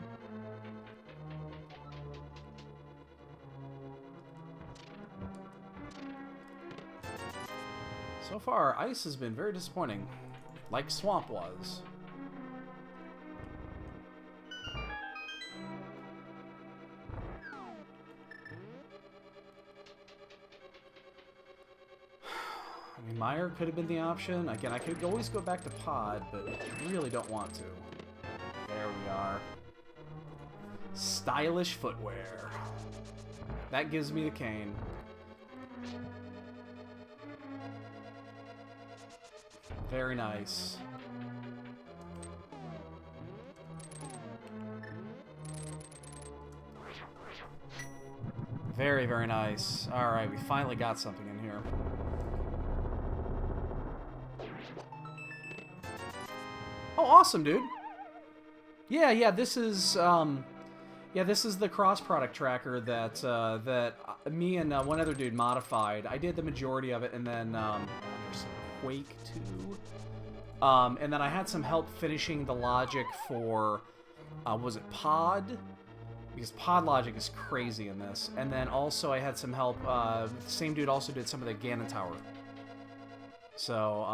A: So far, ice has been very disappointing, like Swamp was. I mean, Meyer could have been the option. Again, I could always go back to Pod, but I really don't want to. There we are. Stylish footwear. That gives me the cane. Very nice. Very, very nice. Alright, we finally got something in here. Oh, awesome, dude. Yeah, this is the cross-product tracker that that me and one other dude modified. I did the majority of it, and then there's Quake 2. And then I had some help finishing the logic for, was it Pod? Because Pod logic is crazy in this. And then also I had some help, the same dude also did some of the Ganon Tower. So,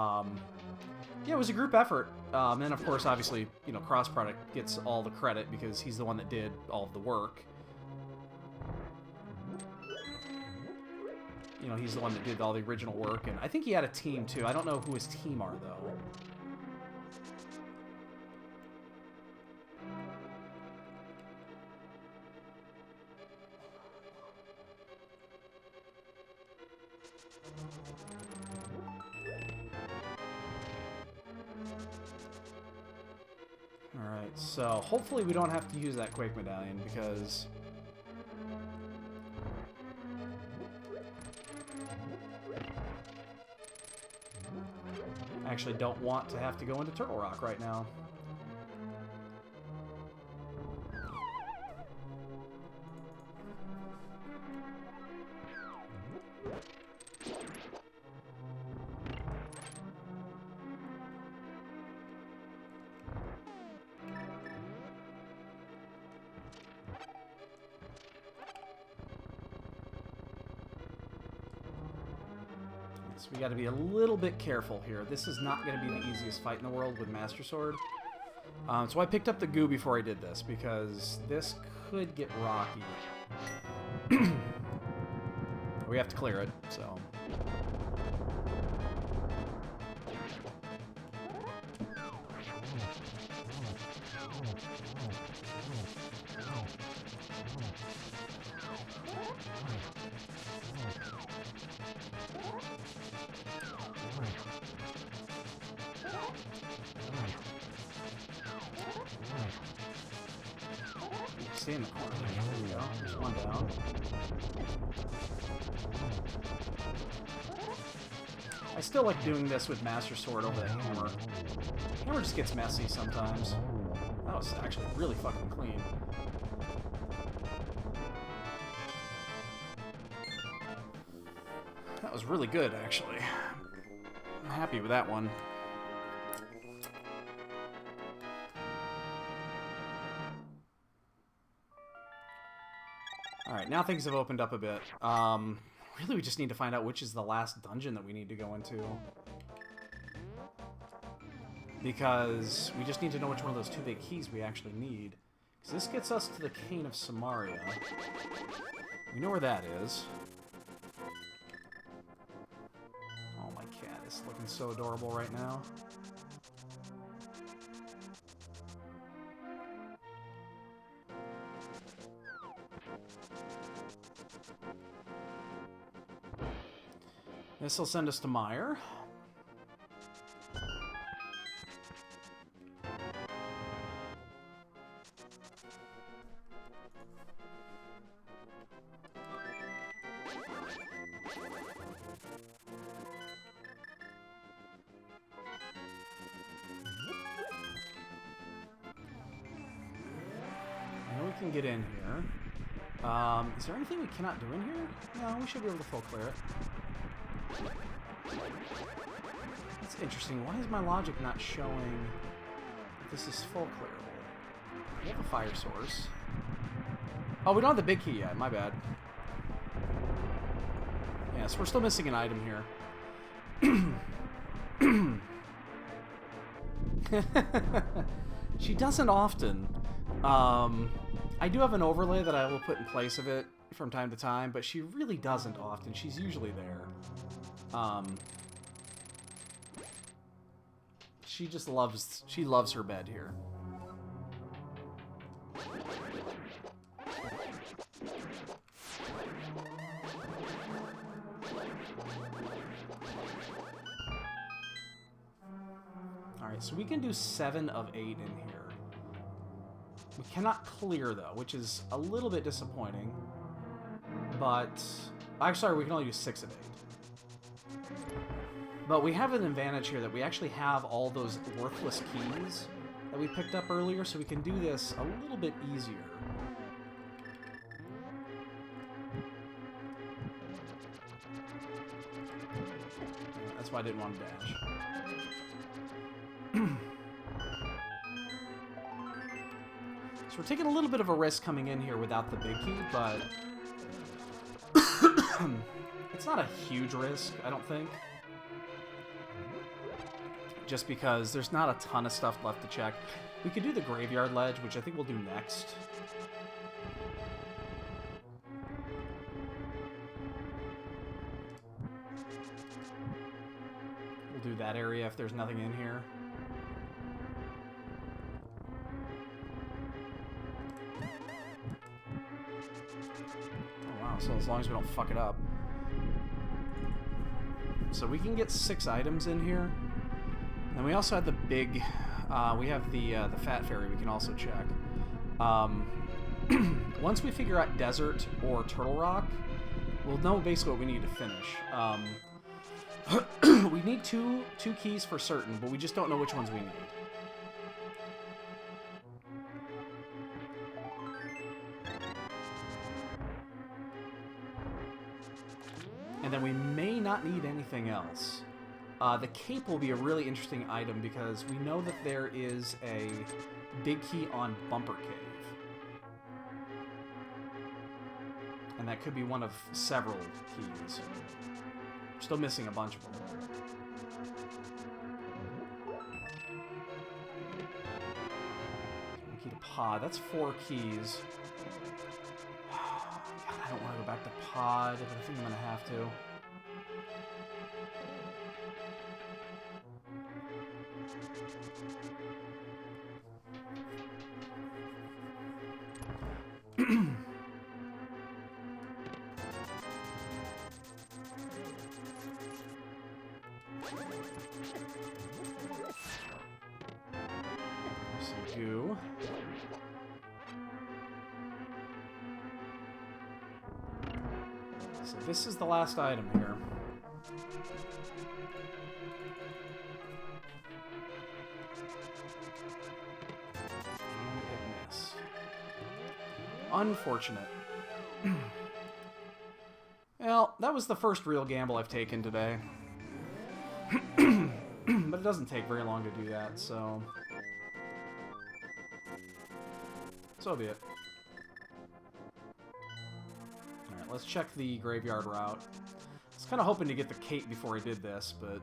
A: yeah, it was a group effort. And of course, obviously, you know, Cross Product gets all the credit because he's the one that did all of the work. You know, he's the one that did all the original work, and I think he had a team too. I don't know who his team are though. Alright, so hopefully we don't have to use that Quake Medallion, because I actually don't want to have to go into Turtle Rock right now. So we got to be a little bit careful here. This is not going to be the easiest fight in the world with Master Sword. So I picked up the goo before I did this, because this could get rocky. We have to clear it, so... Stay in the corner. There we go. There's one down. I still like doing this with Master Sword over the hammer. Hammer just gets messy sometimes. That was actually really fucking clean. That was really good, actually. I'm happy with that one. Alright, now things have opened up a bit. Really, we just need to find out which is the last dungeon that we need to go into. because we just need to know which one of those 2 big keys we actually need. Because this gets us to the Cane of Samaria. We know where that is. Oh, my cat is looking so adorable right now. This will send us to Meyer. Can get in here. Is there anything we cannot do in here? No, we should be able to full clear it. That's interesting. Why is my logic not showing that this is full clearable? We have a fire source. Oh, we don't have the big key yet. My bad. Yes, we're still missing an item here. She doesn't often. I do have an overlay that I will put in place of it from time to time, but she really doesn't often. She's usually there. She just loves her bed here. Alright, so we can do 7 of 8 in here. We cannot clear, though, which is a little bit disappointing. But... I'm sorry, we can only do 6 of 8. But we have an advantage here that we actually have all those worthless keys that we picked up earlier, so we can do this a little bit easier. That's why I didn't want to dash. So we're taking a little bit of a risk coming in here without the big key, but it's not a huge risk, I don't think. Just because there's not a ton of stuff left to check. We could do the graveyard ledge, which I think we'll do next. We'll do that area if there's nothing in here. So as long as we don't fuck it up. So we can get 6 items in here. And we also have the big... we have the Fat Fairy we can also check. Once we figure out Desert or Turtle Rock, we'll know basically what we need to finish. We need two keys for certain, but we just don't know which ones we need. And then we may not need anything else. The cape will be a really interesting item because we know that there is a big key on Bumper Cave. And that could be one of several keys. We're still missing a bunch of them. Key to Pod. That's 4 keys. God, I don't want to go back to Pod, but I think I'm going to have to. So this is the last item here. Goodness. Unfortunate. Well, that was the first real gamble I've taken today. But it doesn't take very long to do that, so... So be it. Alright, let's check the graveyard route. I was kind of hoping to get the cape before I did this, but...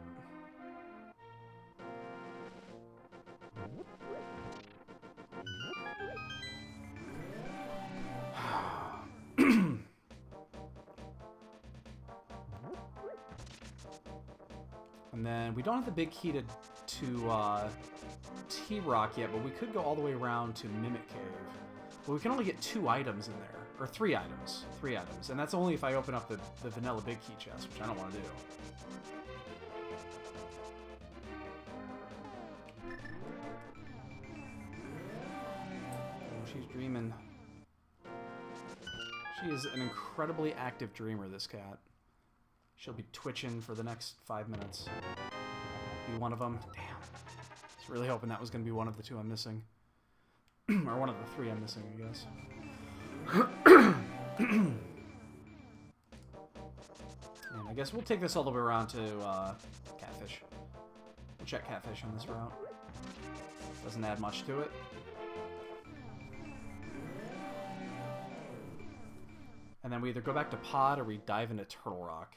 A: And then we don't have the big key to T-Rock yet, but we could go all the way around to Mimic Cave. But we can only get 2 items in there. Or 3 items. 3 items. And that's only if I open up the vanilla big key chest, which I don't want to do. Oh, she's dreaming. She is an incredibly active dreamer, this cat. She'll be twitching for the next 5 minutes. Be one of them. Damn. I was really hoping that was going to be one of the 2 I'm missing. Or one of the 3 I'm missing, I guess. And I guess we'll take this all the way around to Catfish. We'll check Catfish on this route. Doesn't add much to it. And then we either go back to Pod or we dive into Turtle Rock.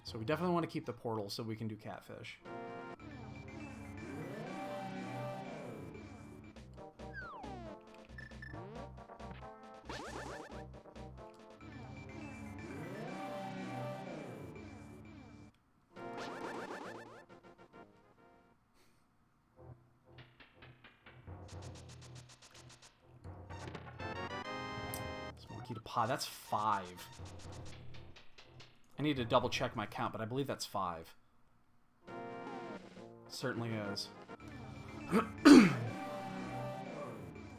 A: So we definitely want to keep the portal so we can do Catfish. Key to Pod, that's 5. I need to double check my count, but I believe that's 5. It certainly is.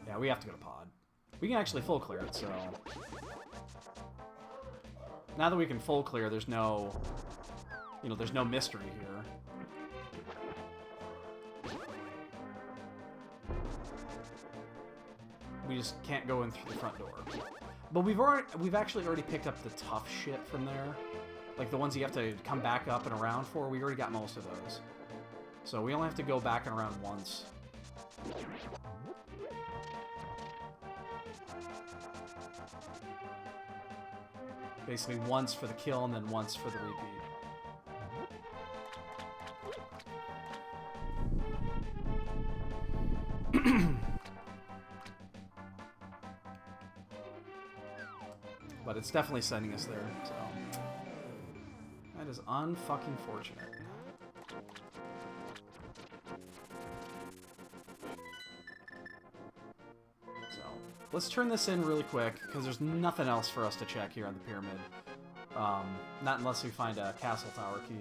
A: Yeah, we have to go to Pod. We can actually full clear it, so... Now that we can full clear, there's no... You know, there's no mystery here. We just can't go in through the front door. But we've actually already picked up the tough shit from there. Like the ones you have to come back up and around for, we already got most of those. So we only have to go back and around once. Basically once for the kill and then once for the repeat. But it's definitely sending us there, so... That is unfucking fortunate. So, let's turn this in really quick, because there's nothing else for us to check here on the pyramid. Not unless we find a castle tower key.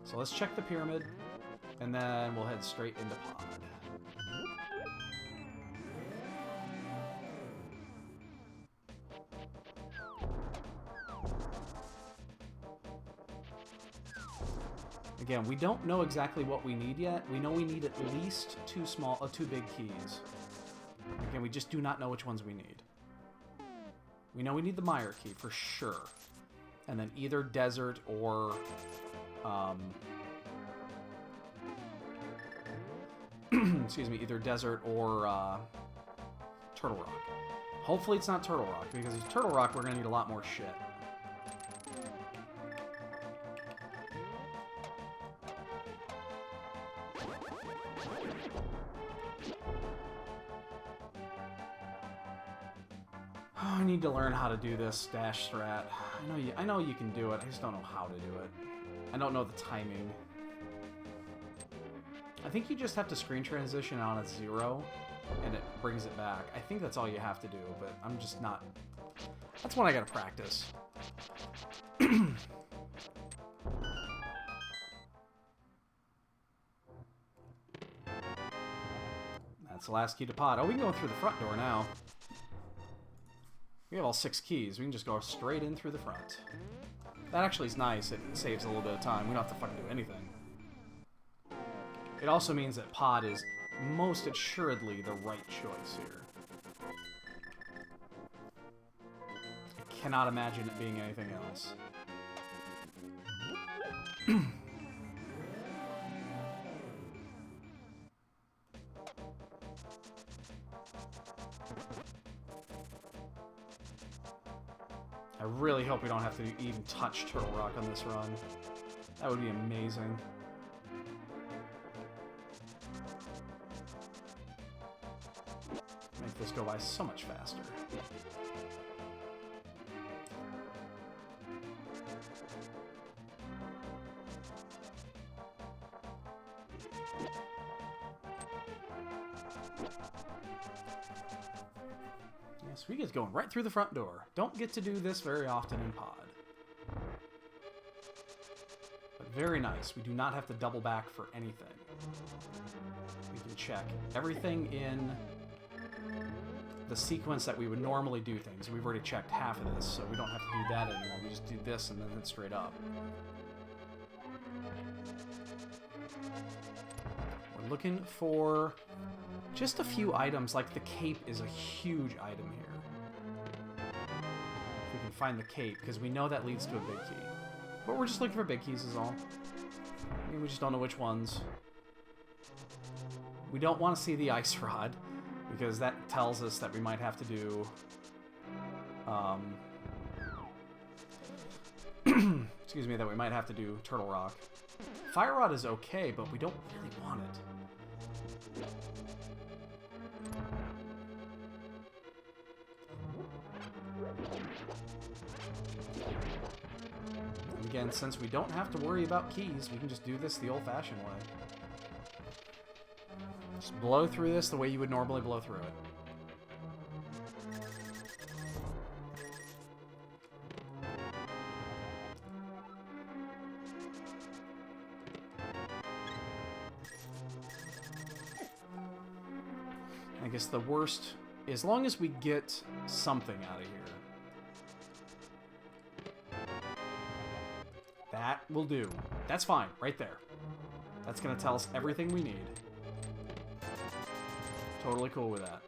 A: So let's check the pyramid, and then we'll head straight into Pod. Again, we don't know exactly what we need yet. We know we need at least 2 big keys. Again, we just do not know which ones we need. We know we need the Mire key for sure. And then either desert or... excuse me, either desert or Turtle Rock. Hopefully it's not Turtle Rock, because if it's Turtle Rock, we're going to need a lot more shit. I need to learn how to do this dash strat. I know you can do it. I just don't know how to do it. I don't know the timing. I think you just have to screen transition on a 0, and it brings it back. I think that's all you have to do, but I'm just not... That's when I gotta practice. That's the last key to Pod. Oh, we can go through the front door now. We have all 6 keys. We can just go straight in through the front. That actually is nice. It saves a little bit of time. We don't have to fucking do anything. It also means that Pod is most assuredly the right choice here. I cannot imagine it being anything else. I really hope we don't have to even touch Turtle Rock on this run. That would be amazing. this go by so much faster. Yes, we get going right through the front door. Don't get to do this very often in Pod. But very nice. We do not have to double back for anything. We can check everything in the sequence that we would normally do things. We've already checked half of this, so we don't have to do that anymore. We just do this and then hit straight up. We're looking for just a few items, like the cape is a huge item here. If we can find the cape, because we know that leads to a big key. But we're just looking for big keys is all. I mean, we just don't know which ones. We don't want to see the ice rod, because that tells us that we might have to do... excuse me, that we might have to do Turtle Rock. Fire Rod is okay, but we don't really want it. And again, since we don't have to worry about keys, we can just do this the old-fashioned way. Just blow through this the way you would normally blow through it. I guess the worst, as long as we get something out of here. That will do. That's fine, right there. That's going to tell us everything we need. Totally cool with that.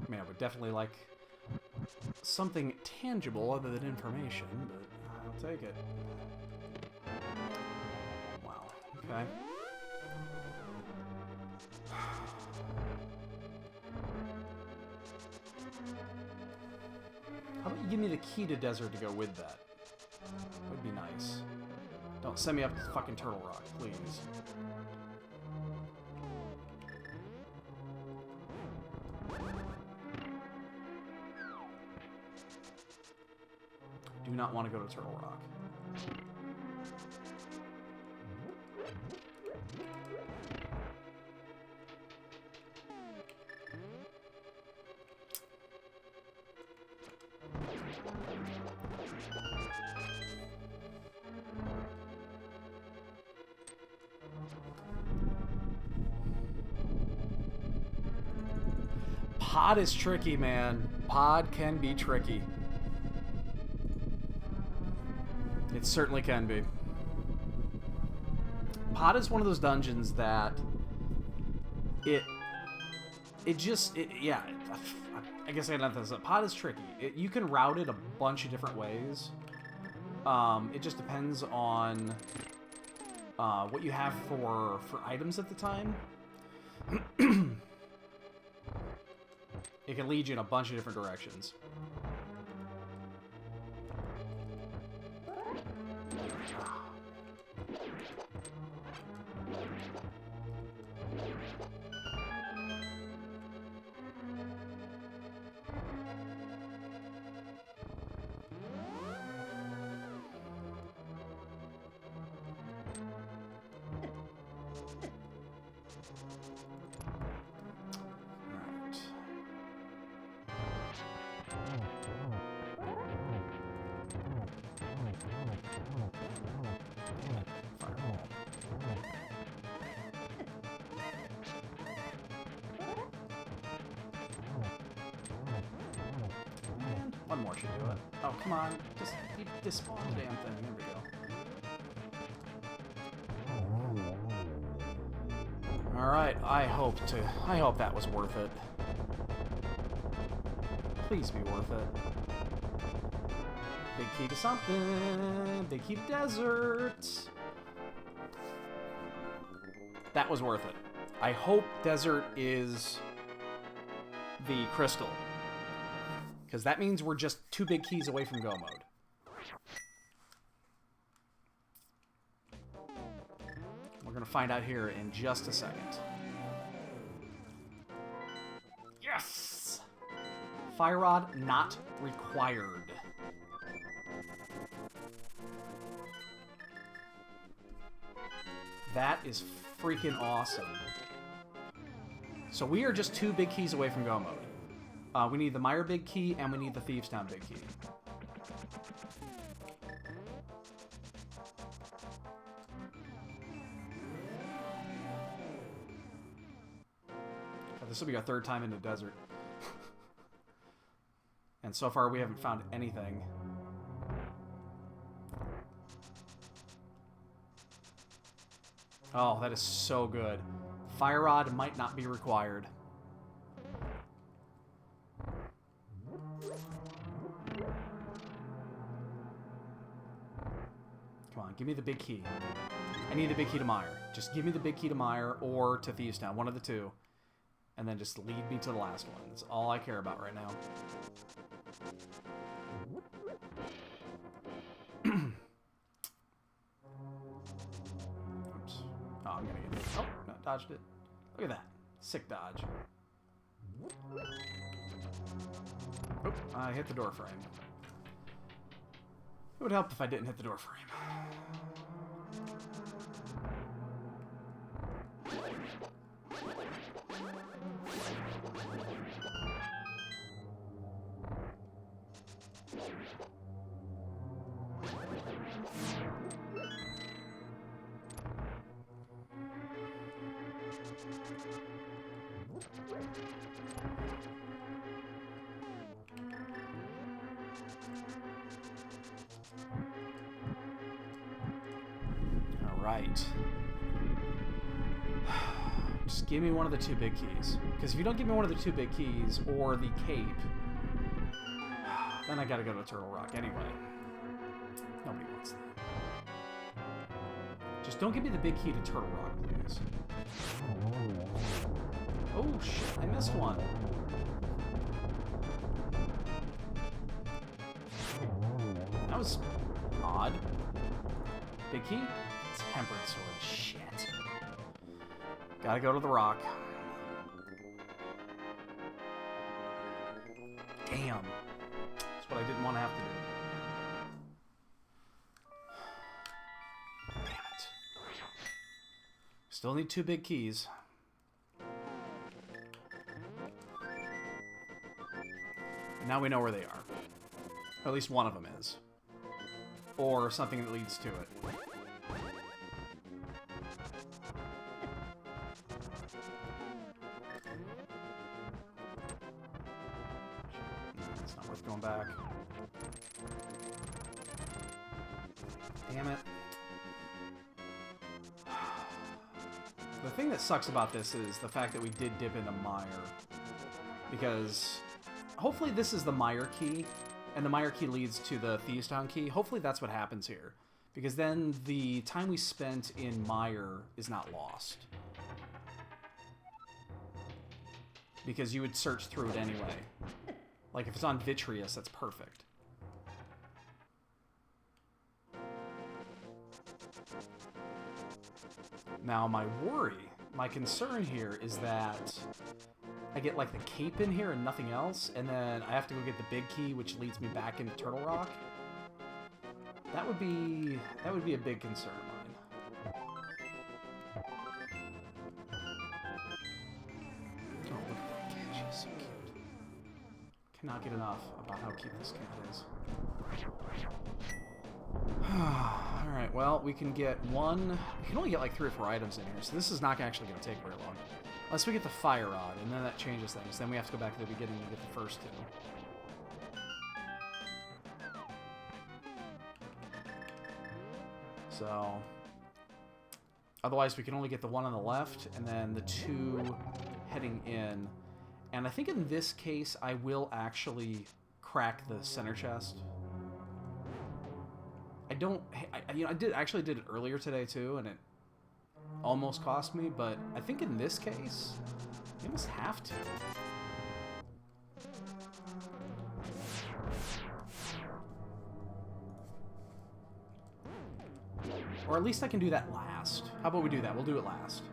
A: I mean, I would definitely like something tangible other than information, but I'll take it. Wow. Okay. How about you give me the key to desert to go with that? That would be nice. Don't send me up to fucking Turtle Rock, please. Do not want to go to Turtle Rock. Pod is tricky, man. Pod can be tricky. It certainly can be. Pod is one of those dungeons that yeah, I guess I got nothing to say. Pod is tricky. You can route it a bunch of different ways. It just depends on what you have for items at the time. It can lead you in a bunch of different directions. One more should do it. Oh, come on. Just despawn the damn thing. There we go. Alright, I hope that was worth it. Please be worth it. Big key to something. Big key to desert. That was worth it. I hope desert is the crystal. Because that means we're just 2 big keys away from go mode. We're going to find out here in just a second. Yes! Fire rod not required. That is freaking awesome. So we are just 2 big keys away from go mode. We need the Mire big key and we need the Thieves Town big key. This will be our 3rd time in the desert. And so far we haven't found anything. Oh, that is so good. Fire rod might not be required. Come on, give me the big key. I need the big key to Mire. Just give me the big key to Mire or to Thieves Town, one of the 2. And then just lead me to the last one. That's all I care about right now. Oops. Oh, I'm gonna get it. Oh, no, dodged it. Look at that. Sick dodge. Oop, I hit the door frame. It would help if I didn't hit the door frame. Right. Just give me one of the 2 big keys. Because if you don't give me one of the 2 big keys, or the cape, then I gotta go to Turtle Rock anyway. Nobody wants that. Just don't give me the big key to Turtle Rock, please. Oh, shit. I missed one. That was odd. Big key? Tempered sword. Shit. Gotta go to the rock. Damn. That's what I didn't want to have to do. Damn it. Still need 2 big keys. And now we know where they are. Or at least one of them is. Or something that leads to it. It's not worth going back. Damn it. The thing that sucks about this is the fact that we did dip into Mire. Because hopefully this is the Mire key, and the Mire key leads to the Thieves Town key. Hopefully that's what happens here. Because then the time we spent in Mire is not lost. Because you would search through it anyway. Like if it's on Vitreous, that's perfect. Now my worry, my concern here is that I get like the cape in here and nothing else, and then I have to go get the big key, which leads me back into Turtle Rock. That would be a big concern of mine. Oh, look at that cat, she's so cute. Cannot get enough about how cute this cat is. Alright, well, we can get one... We can only get like 3 or 4 items in here, so this is not actually going to take very long. Unless we get the Fire Rod, and then that changes things. Then we have to go back to the beginning and get the first 2. So... Otherwise, we can only get the one on the left, and then the two heading in. And I think in this case, I will actually crack the center chest. I don't... I actually did it earlier today, too, and it almost cost me, but I think in this case, you almost have to. Or at least I can do that last. How about we do that? We'll do it last.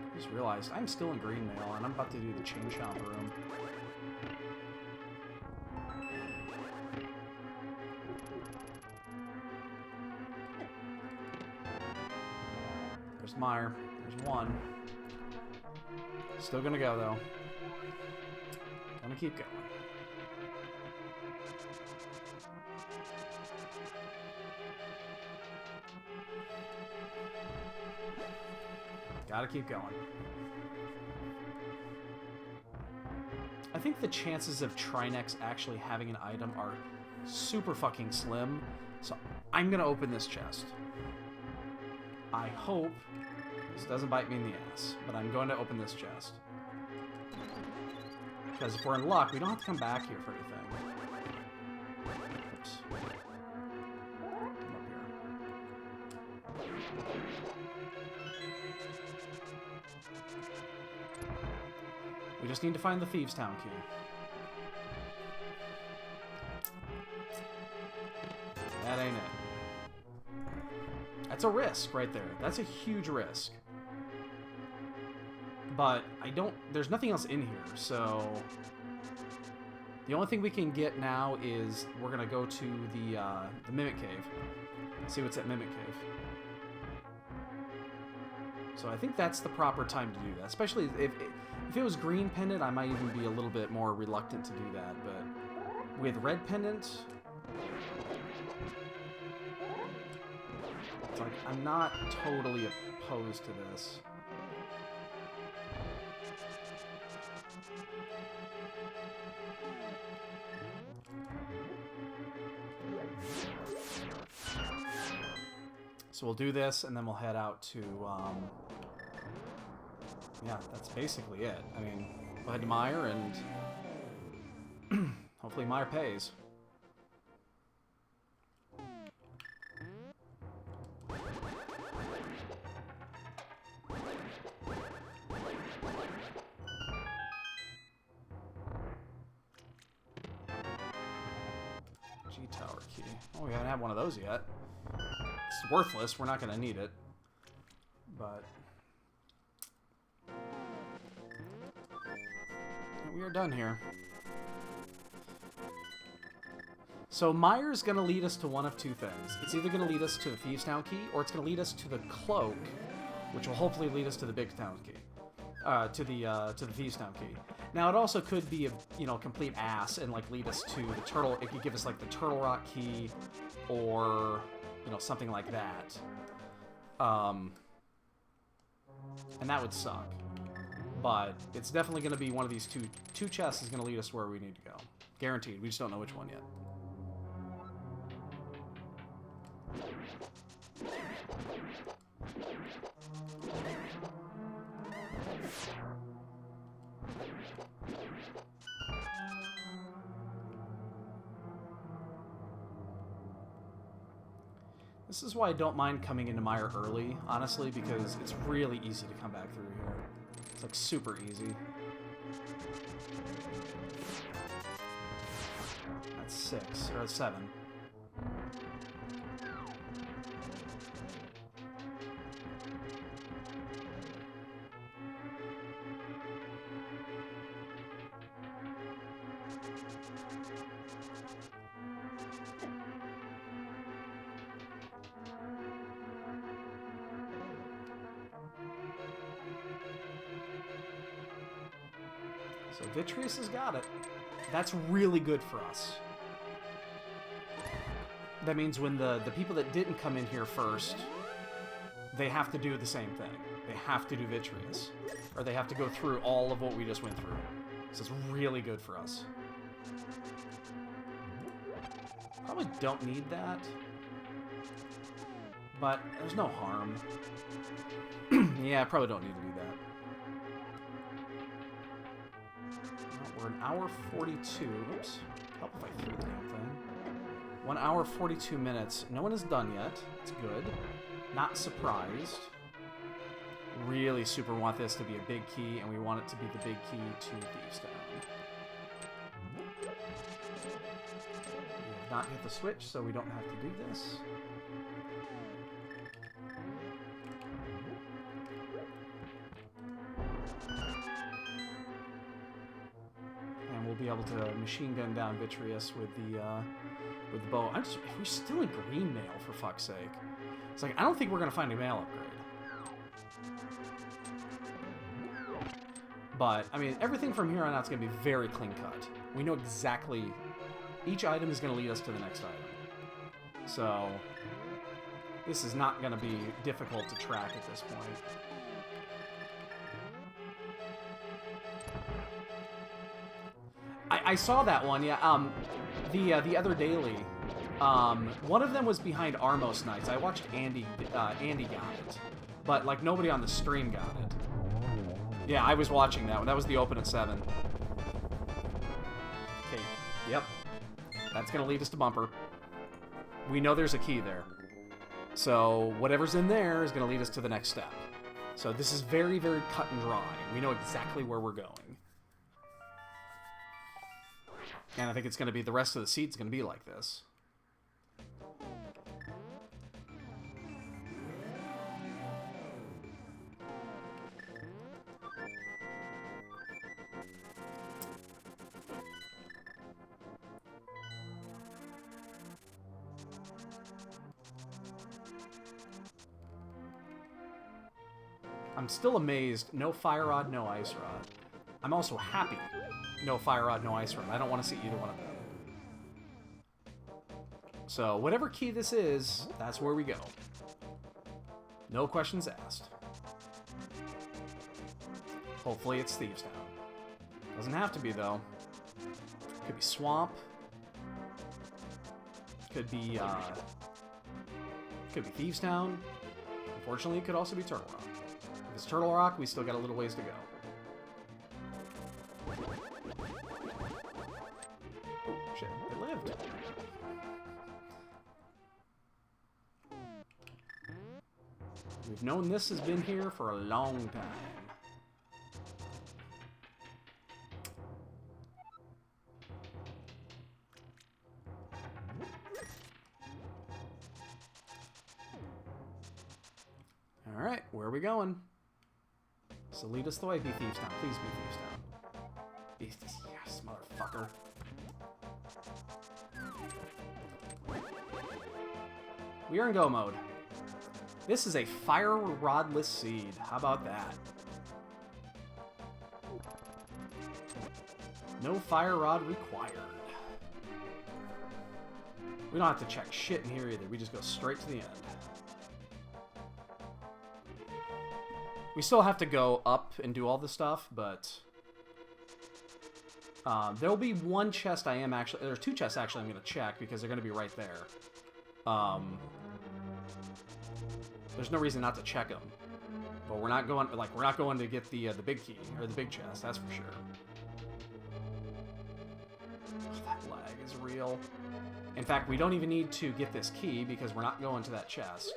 A: I just realized I'm still in green mail, and I'm about to do the chain shop room. There's Meyer. There's one. Still gonna go, though. Gonna keep going. Gotta keep going. I think the chances of Trinex actually having an item are super fucking slim, so I'm gonna open this chest. I hope this doesn't bite me in the ass, but I'm going to open this chest. Because if we're in luck, we don't have to come back here for anything. Oops. Come up here. We just need to find the Thieves' Town key. That ain't it. That's a risk right there. That's a huge risk. But there's nothing else in here, so the only thing we can get now is we're gonna go to the Mimic Cave. See what's at Mimic Cave. So I think that's the proper time to do that. Especially if it was green pendant, I might even be a little bit more reluctant to do that. But with red pendant, it's like I'm not totally opposed to this. So we'll do this, and then we'll head out to, yeah, that's basically it. I mean, we'll head to Meyer, and hopefully Meyer pays. G-Tower key. Oh, we haven't had one of those yet. It's worthless. We're not going to need it. But we are done here. So Meyer's going to lead us to one of two things. It's either going to lead us to the Thieves' Town key, or it's going to lead us to the cloak, which will hopefully lead us to the Big Town key. To the Thieves' Town key. Now it also could be a complete ass and like lead us to the turtle. It could give us like the Turtle Rock key, or something like that. And that would suck. But it's definitely going to be one of these two chests is going to lead us where we need to go. Guaranteed. We just don't know which one yet. This is why I don't mind coming into Meyer early, honestly, because it's really easy to come back through here. It's like super easy. That's 6, or 7. So Vitreous has got it. That's really good for us. That means when the people that didn't come in here first, they have to do the same thing. They have to do Vitreous. Or they have to go through all of what we just went through. So it's really good for us. Probably don't need that. But there's no harm. Yeah, I probably don't need to do that. Well, we're an hour 42. Oops. Help if I threw the damn thing. 1 hour 42 minutes. No one is done yet. It's good. Not surprised. Really super want this to be a big key, and we want it to be the big key to Thieves Town. We have not hit the switch, so we don't have to do this. And we'll be able to machine gun down Vitreous with the bow. We're still in green mail, for fuck's sake. It's like, I don't think we're going to find a mail upgrade. But, I mean, everything from here on out is going to be very clean cut. We know exactly... Each item is going to lead us to the next item. So, this is not going to be difficult to track at this point. I saw that one, yeah. The other daily, one of them was behind Armos Knights. I watched Andy got it, but like nobody on the stream got it. Yeah, I was watching that one. That was the open at 7. Okay, yep. That's gonna lead us to Bumper. We know there's a key there. So whatever's in there is gonna lead us to the next step. So this is very, very cut and dry. We know exactly where we're going. And I think it's going to be, the rest of the seat's going to be like this. I'm still amazed. No fire rod, no ice rod. I'm also happy. No fire rod, no ice rod. I don't want to see either one of them. So, whatever key this is, that's where we go. No questions asked. Hopefully it's Thieves Town. Doesn't have to be, though. Could be Swamp. Could be Thieves Town. Unfortunately, it could also be Turtle Rock. If it's Turtle Rock, we still got a little ways to go. Shit, it lived. We've known this has been here for a long time. Alright, where are we going? So lead us the way, be Thieves Town. Please be Thieves Town. Be yes, motherfucker. We are in go mode. This is a fire rodless seed. How about that? No fire rod required. We don't have to check shit in here either. We just go straight to the end. We still have to go up and do all this stuff, but there'll be one chest I am actually... There's two chests actually I'm going to check because they're going to be right there. There's no reason not to check them. But we're not going... Like, we're not going to get the big key, or the big chest, that's for sure. Oh, that lag is real. In fact, we don't even need to get this key because we're not going to that chest.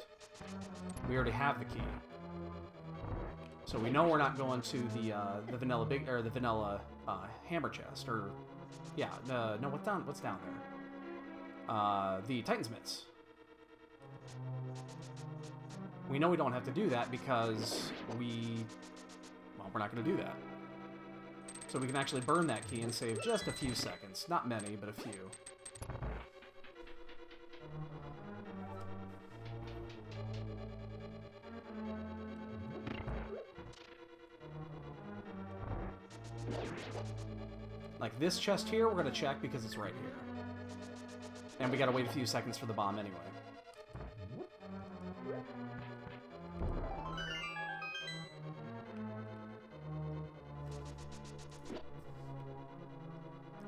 A: We already have the key. So we know we're not going to the vanilla big or the vanilla hammer chest, or yeah, no, what's down there? The Titan's Mitts. We know we don't have to do that because we're not going to do that. So we can actually burn that key and save just a few seconds, not many, but a few. Like this chest here, we're going to check because it's right here. And we got to wait a few seconds for the bomb anyway.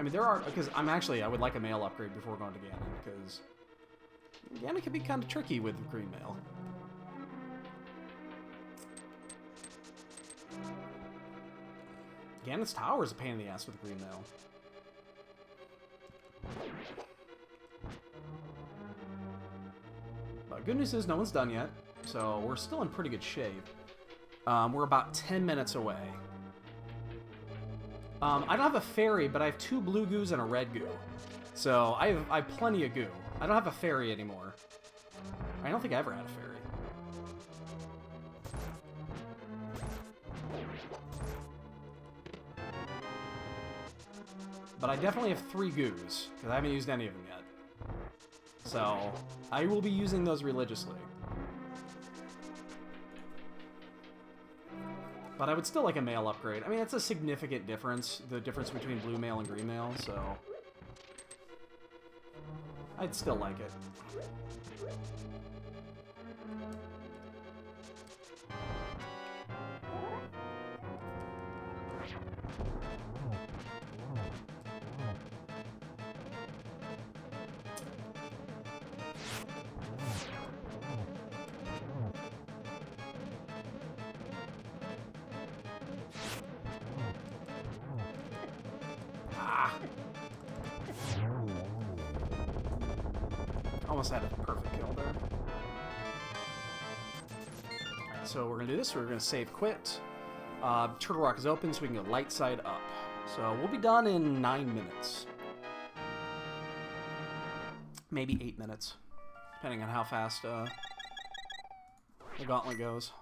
A: I mean, there are... Because I would like a male upgrade before going to Ganon, because Ganon can be kind of tricky with green mail. Ganon's tower is a pain in the ass with green mail. But good news is no one's done yet, so we're still in pretty good shape. We're about 10 minutes away. I don't have a fairy, but I have 2 blue goos and a red goo. So I have plenty of goo. I don't have a fairy anymore. I don't think I ever had a fairy. But I definitely have 3 goos, because I haven't used any of them yet. So, I will be using those religiously. But I would still like a male upgrade. I mean, it's a significant difference, the difference between blue mail and green mail, so... I'd still like it. Almost had a perfect kill there. Alright, so we're going to do this. We're going to save quit. Turtle Rock is open, so we can go light side up. So we'll be done in 9 minutes. Maybe 8 minutes, depending on how fast the gauntlet goes.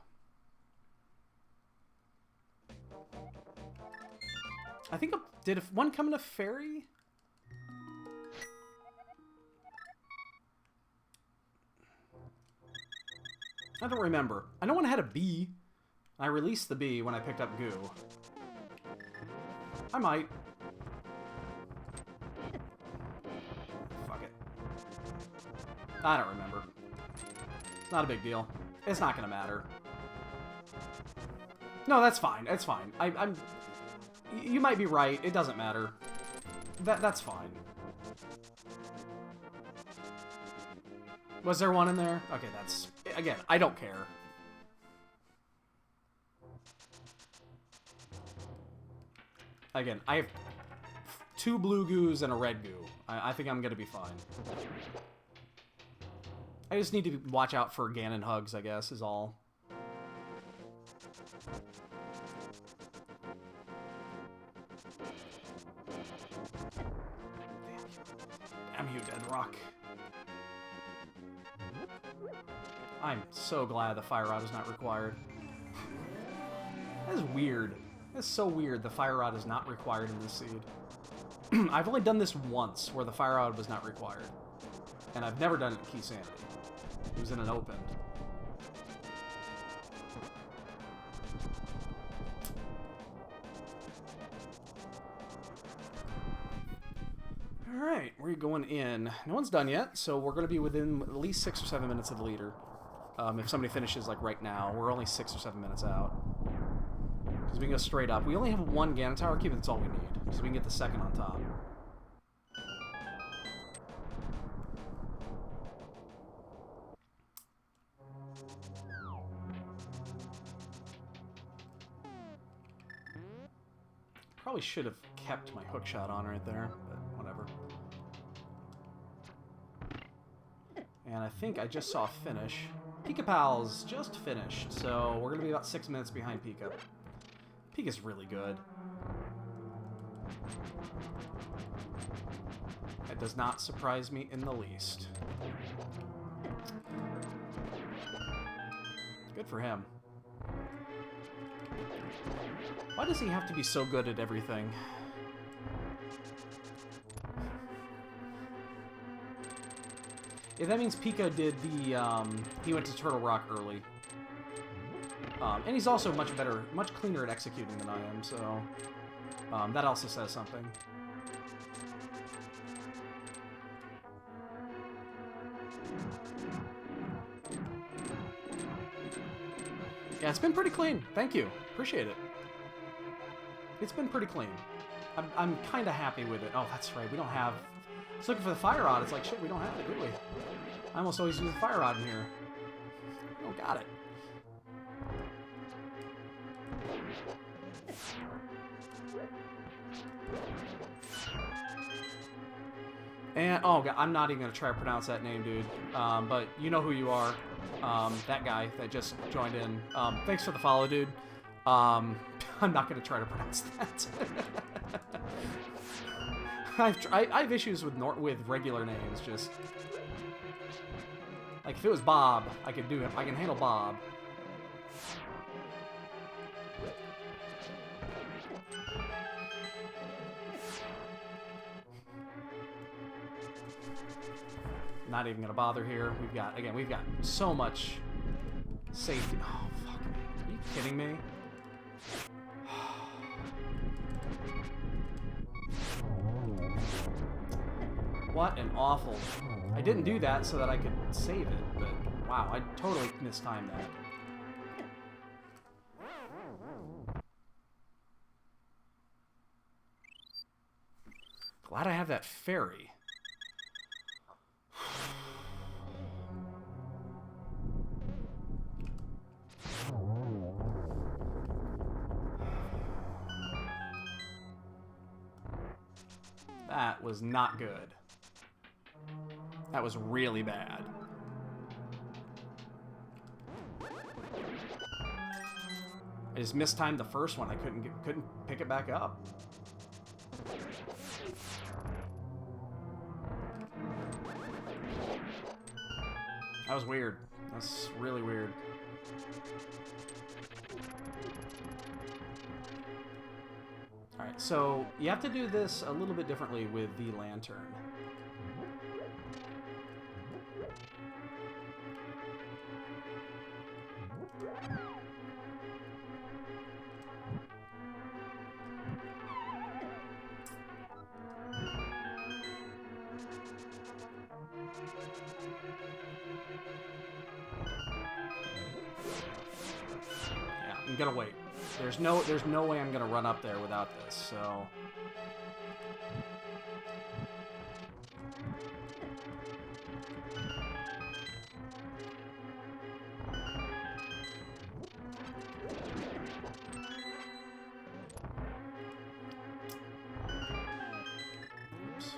A: I think... Did one come in a fairy? I don't remember. I know one had a bee. I released the bee when I picked up goo. I might. Fuck it. I don't remember. It's not a big deal. It's not gonna matter. No, that's fine. It's fine. I'm... You might be right. It doesn't matter. That's fine. Was there one in there? Okay, that's... Again, I don't care. Again, I have 2 blue goos and a red goo. I think I'm gonna be fine. I just need to watch out for Ganon hugs, I guess, is all. Damn you, Dead Rock. I'm so glad the Fire Rod is not required. That is weird. That's so weird, the Fire Rod is not required in this seed. I've only done this once, where the Fire Rod was not required. And I've never done it in Keysanity. It was in an open. Alright, we're going in. No one's done yet, so we're going to be within at least 6 or 7 minutes of the leader. If somebody finishes, like, right now, we're only 6 or 7 minutes out. Because we can go straight up. We only have 1 Ganon Tower Cube, that's all we need. Because we can get the second on top. Probably should have kept my hook shot on right there, but whatever. And I think I just saw a finish. Pika Pal's just finished, so we're going to be about 6 minutes behind Pika. Pika's really good. That does not surprise me in the least. Good for him. Why does he have to be so good at everything? Yeah, that means Pika did the, he went to Turtle Rock early. And he's also much better, much cleaner at executing than I am, so... that also says something. Yeah, it's been pretty clean. Thank you. Appreciate it. It's been pretty clean. I'm kind of happy with it. Oh, that's right. We don't have... I was looking for the fire rod. It's like, shit, we don't have it, do we? I almost always use the fire rod in here. Oh, got it. And, oh, God, I'm not even going to try to pronounce that name, dude. But you know who you are. That guy that just joined in. Thanks for the follow, dude. I'm not going to try to pronounce that. I have issues with regular names, just... Like, if it was Bob, I could do him. I can handle Bob. Not even gonna bother here. We've got so much safety. Oh, fuck me. Are you kidding me? What an awful... I didn't do that so that I could save it, but wow, I totally mistimed that. Glad I have that fairy. That was not good. That was really bad. I just mistimed the first one. I couldn't pick it back up. That was weird. That's really weird. Alright, so you have to do this a little bit differently with the lantern. Yeah, I'm gonna wait. There's no way I'm gonna run up there without this, so... Oops.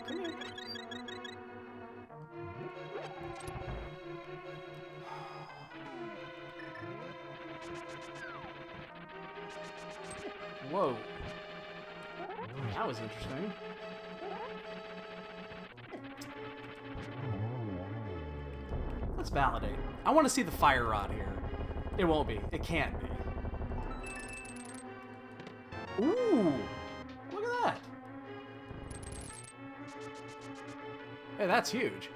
A: Come here. Whoa. That was interesting. Let's validate. I want to see the fire rod here. It won't be. It can't be. Ooh! Look at that. Hey, that's huge.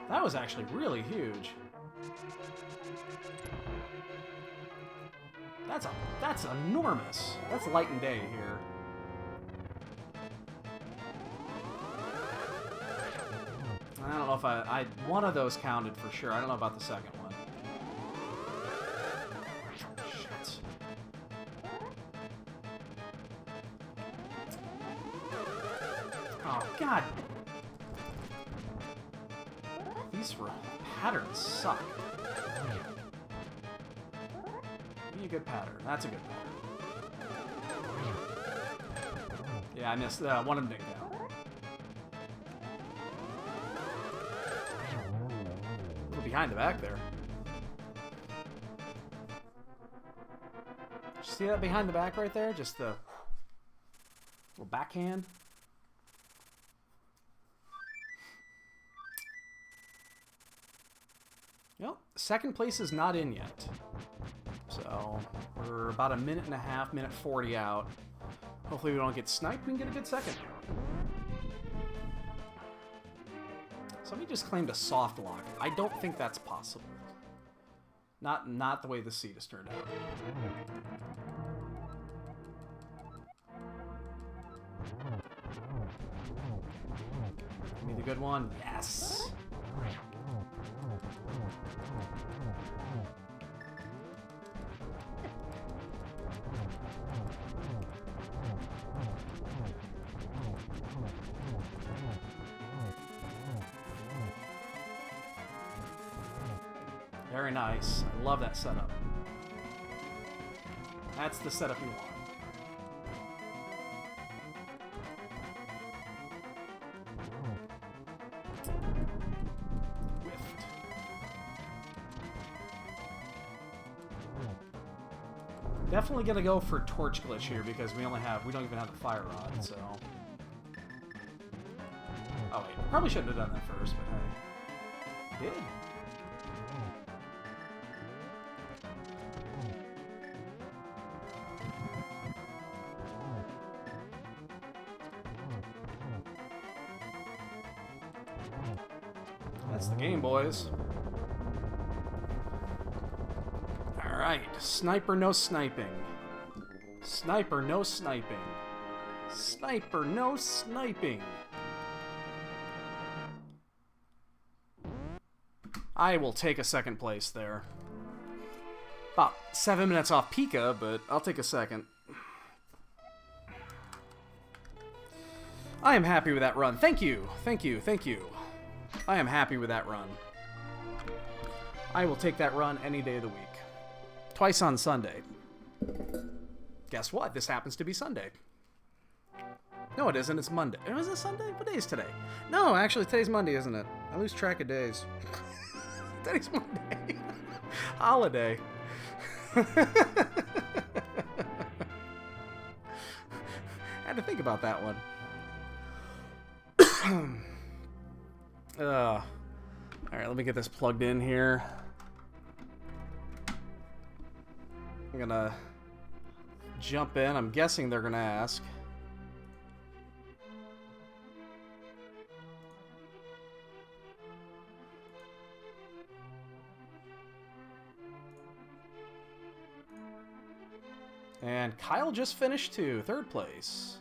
A: That was actually really huge. That's enormous. That's light and day here. I don't know if I one of those counted for sure. I don't know about the second one. Shit. Oh God. These patterns suck. Be a good pattern. That's a good pattern. Yeah, I missed one of them didn't count. A little behind the back there. Did you see that behind the back right there? Just the little backhand. Well, second place is not in yet. So, we're about a minute and a half, minute 40 out. Hopefully we don't get sniped, we can get a good second. Somebody just claimed a soft lock. I don't think that's possible. Not the way the seed has turned out. Give me the good one. Yes. Very nice. I love that setup. That's the setup you want. Whiffed. Definitely gonna go for torch glitch here because we don't even have the fire rod, so. Oh wait, probably shouldn't have done that first, but hey. Did. That's the game, boys. Alright, sniper no sniping. Sniper no sniping. Sniper no sniping. I will take a second place there. About 7 minutes off Pika, but I'll take a second. I am happy with that run. Thank you. Thank you. Thank you. I am happy with that run. I will take that run any day of the week. Twice on Sunday. Guess what? This happens to be Sunday. No, it isn't. It's Monday. Is it Sunday? What day is today? No, actually, today's Monday, isn't it? I lose track of days. Today's Monday. Holiday. Had to think about that one. Alright, let me get this plugged in here. I'm gonna jump in. I'm guessing they're gonna ask. And Kyle just finished too, 3rd place.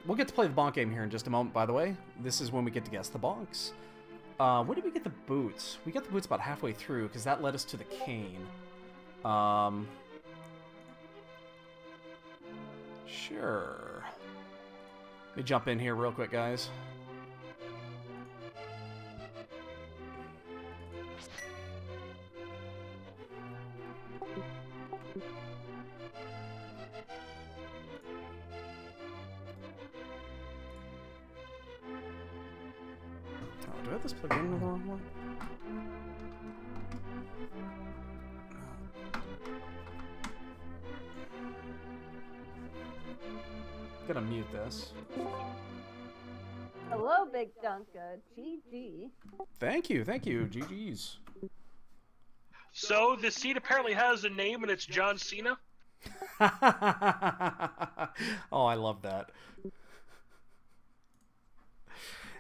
A: We'll get to play the bonk game here in just a moment, by the way. This is when we get to guess the bonks. Where did we get the boots? We got the boots about halfway through, because that led us to the cane. Sure. Let me jump in here real quick, guys. Do I have this plugged in with the wrong one? Gonna mute this.
B: Hello, Big Dunka. GG.
A: Thank you, GG's.
C: So, this seed apparently has a name and it's John Cena?
A: Oh, I love that.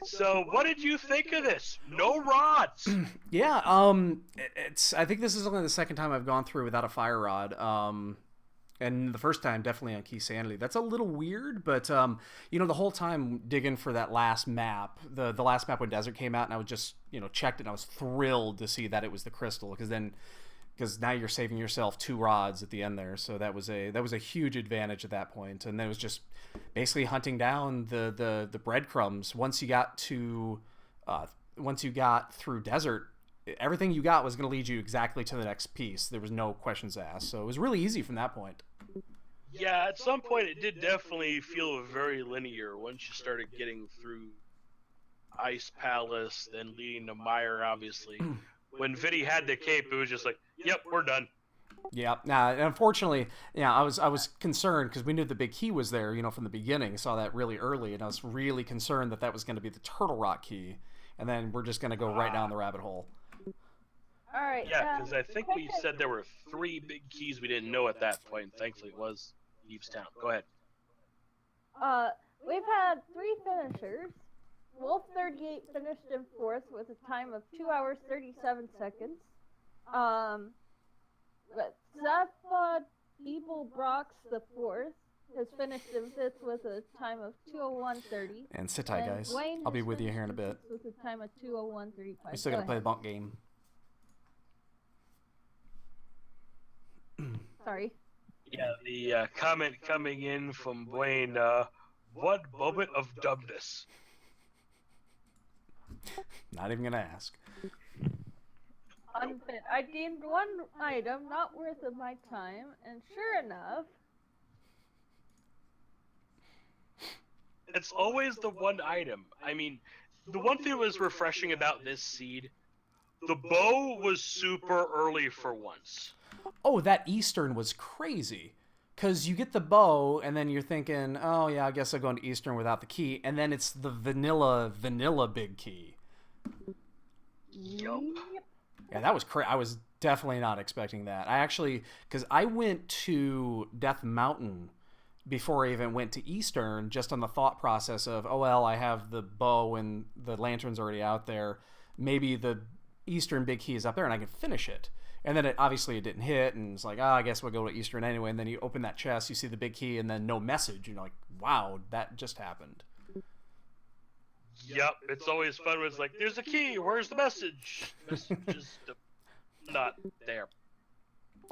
C: So, what did you think of this? No rods!
A: Yeah, I think this is only the second time I've gone through without a fire rod. And the first time definitely on Keysanity. That's a little weird, but you know, the whole time digging for that last map, the last map when Desert came out, and I was just, you know, checked it, and I was thrilled to see that it was the crystal, because now you're saving yourself 2 rods at the end there. So that was a huge advantage at that point. And then it was just basically hunting down the breadcrumbs. Once you got through Desert, everything you got was going to lead you exactly to the next piece. There was no questions asked. So it was really easy from that point.
C: Yeah, at some point it did definitely feel very linear once you started getting through Ice Palace, then leading to Mire, obviously. When Viddy had the cape, it was just like, yep, we're done.
A: Yeah, unfortunately, yeah, I was concerned because we knew the big key was there, you know, from the beginning. Saw that really early, and I was really concerned that was going to be the Turtle Rock key, and then we're just going to go right down the rabbit hole.
B: All right.
C: Yeah, because I think we said there were 3 big keys we didn't know at that point. Thankfully, it was Eve's Town. Go ahead.
B: We've had 3 finishers. Wolf 38 finished in 4th with a time of 2 hours 37 seconds. But Zappa Evil Brox the 4th has finished in 5th with a time of 2:01:30.
A: And sit tight, guys. I'll be with you here in a bit.
B: With a time of 2:01:35.
A: We still gotta play the bonk game.
B: Sorry.
C: Yeah, the comment coming in from Blaine, what moment of dumbness?
A: Not even gonna ask.
B: Unfit. I deemed one item not worth of my time, and sure enough...
C: It's always the one item. I mean, the one thing that was refreshing about this seed, the bow was super early for once.
A: Oh, that Eastern was crazy. Because you get the bow, and then you're thinking, oh, yeah, I guess I'll go into Eastern without the key. And then it's the vanilla big key.
C: Yup.
A: Yeah, that was crazy. I was definitely not expecting that. I actually, because I went to Death Mountain before I even went to Eastern, just on the thought process of, oh, well, I have the bow and the lantern's already out there. Maybe the Eastern big key is up there and I can finish it. And then obviously it didn't hit, and it's like, oh, I guess we'll go to Eastern anyway. And then you open that chest, you see the big key, and then no message. You're like, wow, that just happened.
C: Yep, it's always fun when it's like, there's a key, where's the message? Message is not there.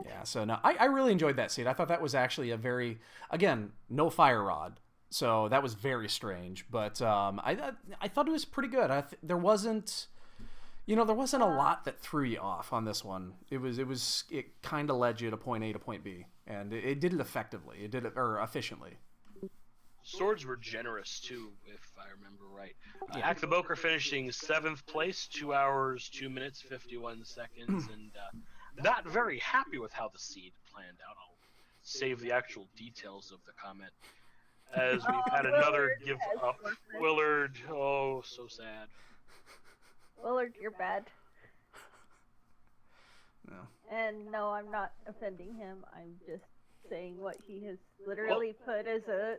A: Yeah, so no, I really enjoyed that seed. I thought that was actually a very, again, no fire rod. So that was very strange. But I thought it was pretty good. There wasn't a lot that threw you off on this one. It kind of led you to point A to point B. And it did it effectively. It did it, or efficiently.
C: Swords were generous too, if I remember right. Aktheboker finishing 7th place, 2 hours, 2 minutes, 51 seconds, and not very happy with how the seed planned out. I'll save the actual details of the comment. As we've had another give up. Willard, oh, so sad.
B: Willard, you're bad.
A: No.
B: And no, I'm not offending him. I'm just saying what he has literally put as a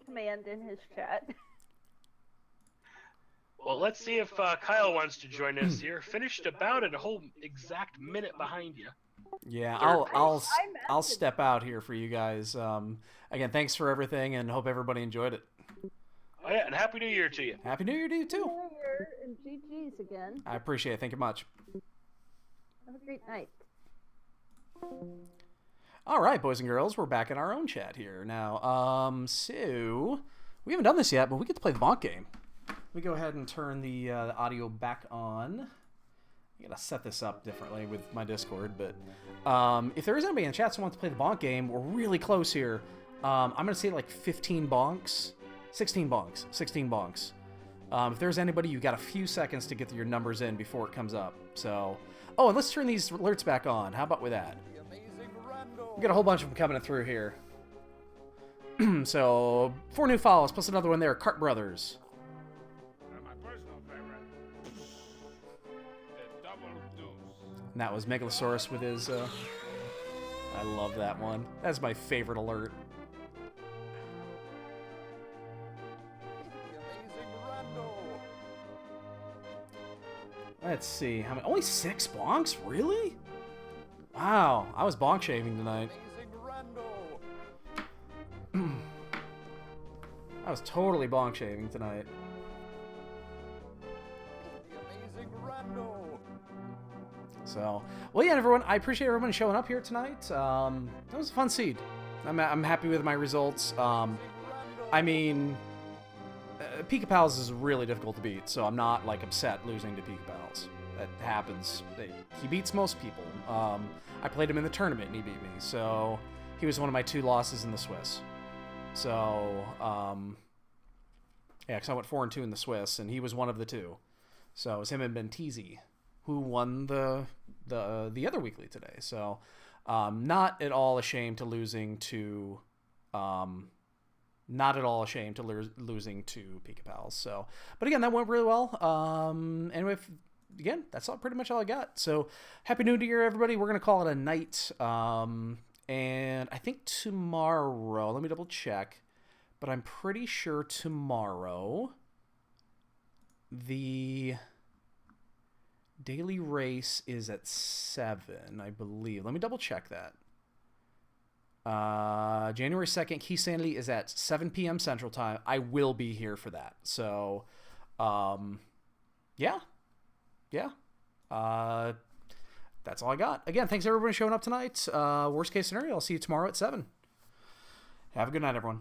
B: command in his chat.
C: Well, let's see if Kyle wants to join us here. Finished about a whole exact minute behind you.
A: Yeah, I'll step out here for you guys. Again, thanks for everything, and hope everybody enjoyed it.
C: Oh yeah, and Happy New Year to you.
A: Happy New Year to you too.
B: New Year and GG's again.
A: I appreciate it. Thank you much.
B: Have a great night.
A: All right, boys and girls, we're back in our own chat here now. So we haven't done this yet, but we get to play the bonk game. Let me go ahead and turn the audio back on. I gotta set this up differently with my Discord, but if there is anybody in chat who wants to play the bonk game, we're really close here. I'm gonna say like 15 bonks, 16 bonks, 16 bonks. If there's anybody, you got a few seconds to get your numbers in before it comes up. So, oh, and let's turn these alerts back on. How about with that? We got a whole bunch of them coming through here. So, 4 new follows plus another one there. Cart Brothers.
D: My personal favorite, the double deuce.
A: And that was Megalosaurus with his. I love that one. That's my favorite alert. Let's see. How many? Only 6 bonks? Really? Wow. I was bonk shaving tonight. I was totally bonk shaving tonight. So, well, yeah, everyone. I appreciate everyone showing up here tonight. That was a fun seed. I'm happy with my results. I mean, Pika Pals is really difficult to beat, so I'm not like upset losing to Pika Pals. That happens. He beats most people. I played him in the tournament and he beat me, so he was one of my 2 losses in the Swiss. So, yeah, because I went 4-2 in the Swiss, and he was one of the 2. So it was him and Bentizi who won the other weekly today. So, not at all ashamed to losing to, losing to Pika Pals. So, but again, that went really well. And again, that's pretty much all I got. So, Happy New Year, everybody. We're gonna call it a night. And I think tomorrow, let me double check, but I'm pretty sure tomorrow The daily race is at 7, I believe. Let me double check that. January 2nd, Keysanity is at 7 p.m. Central Time. I will be here for that. So, yeah. That's all I got. Again, thanks everybody showing up tonight. Worst case scenario, I'll see you tomorrow at 7. Have a good night, everyone.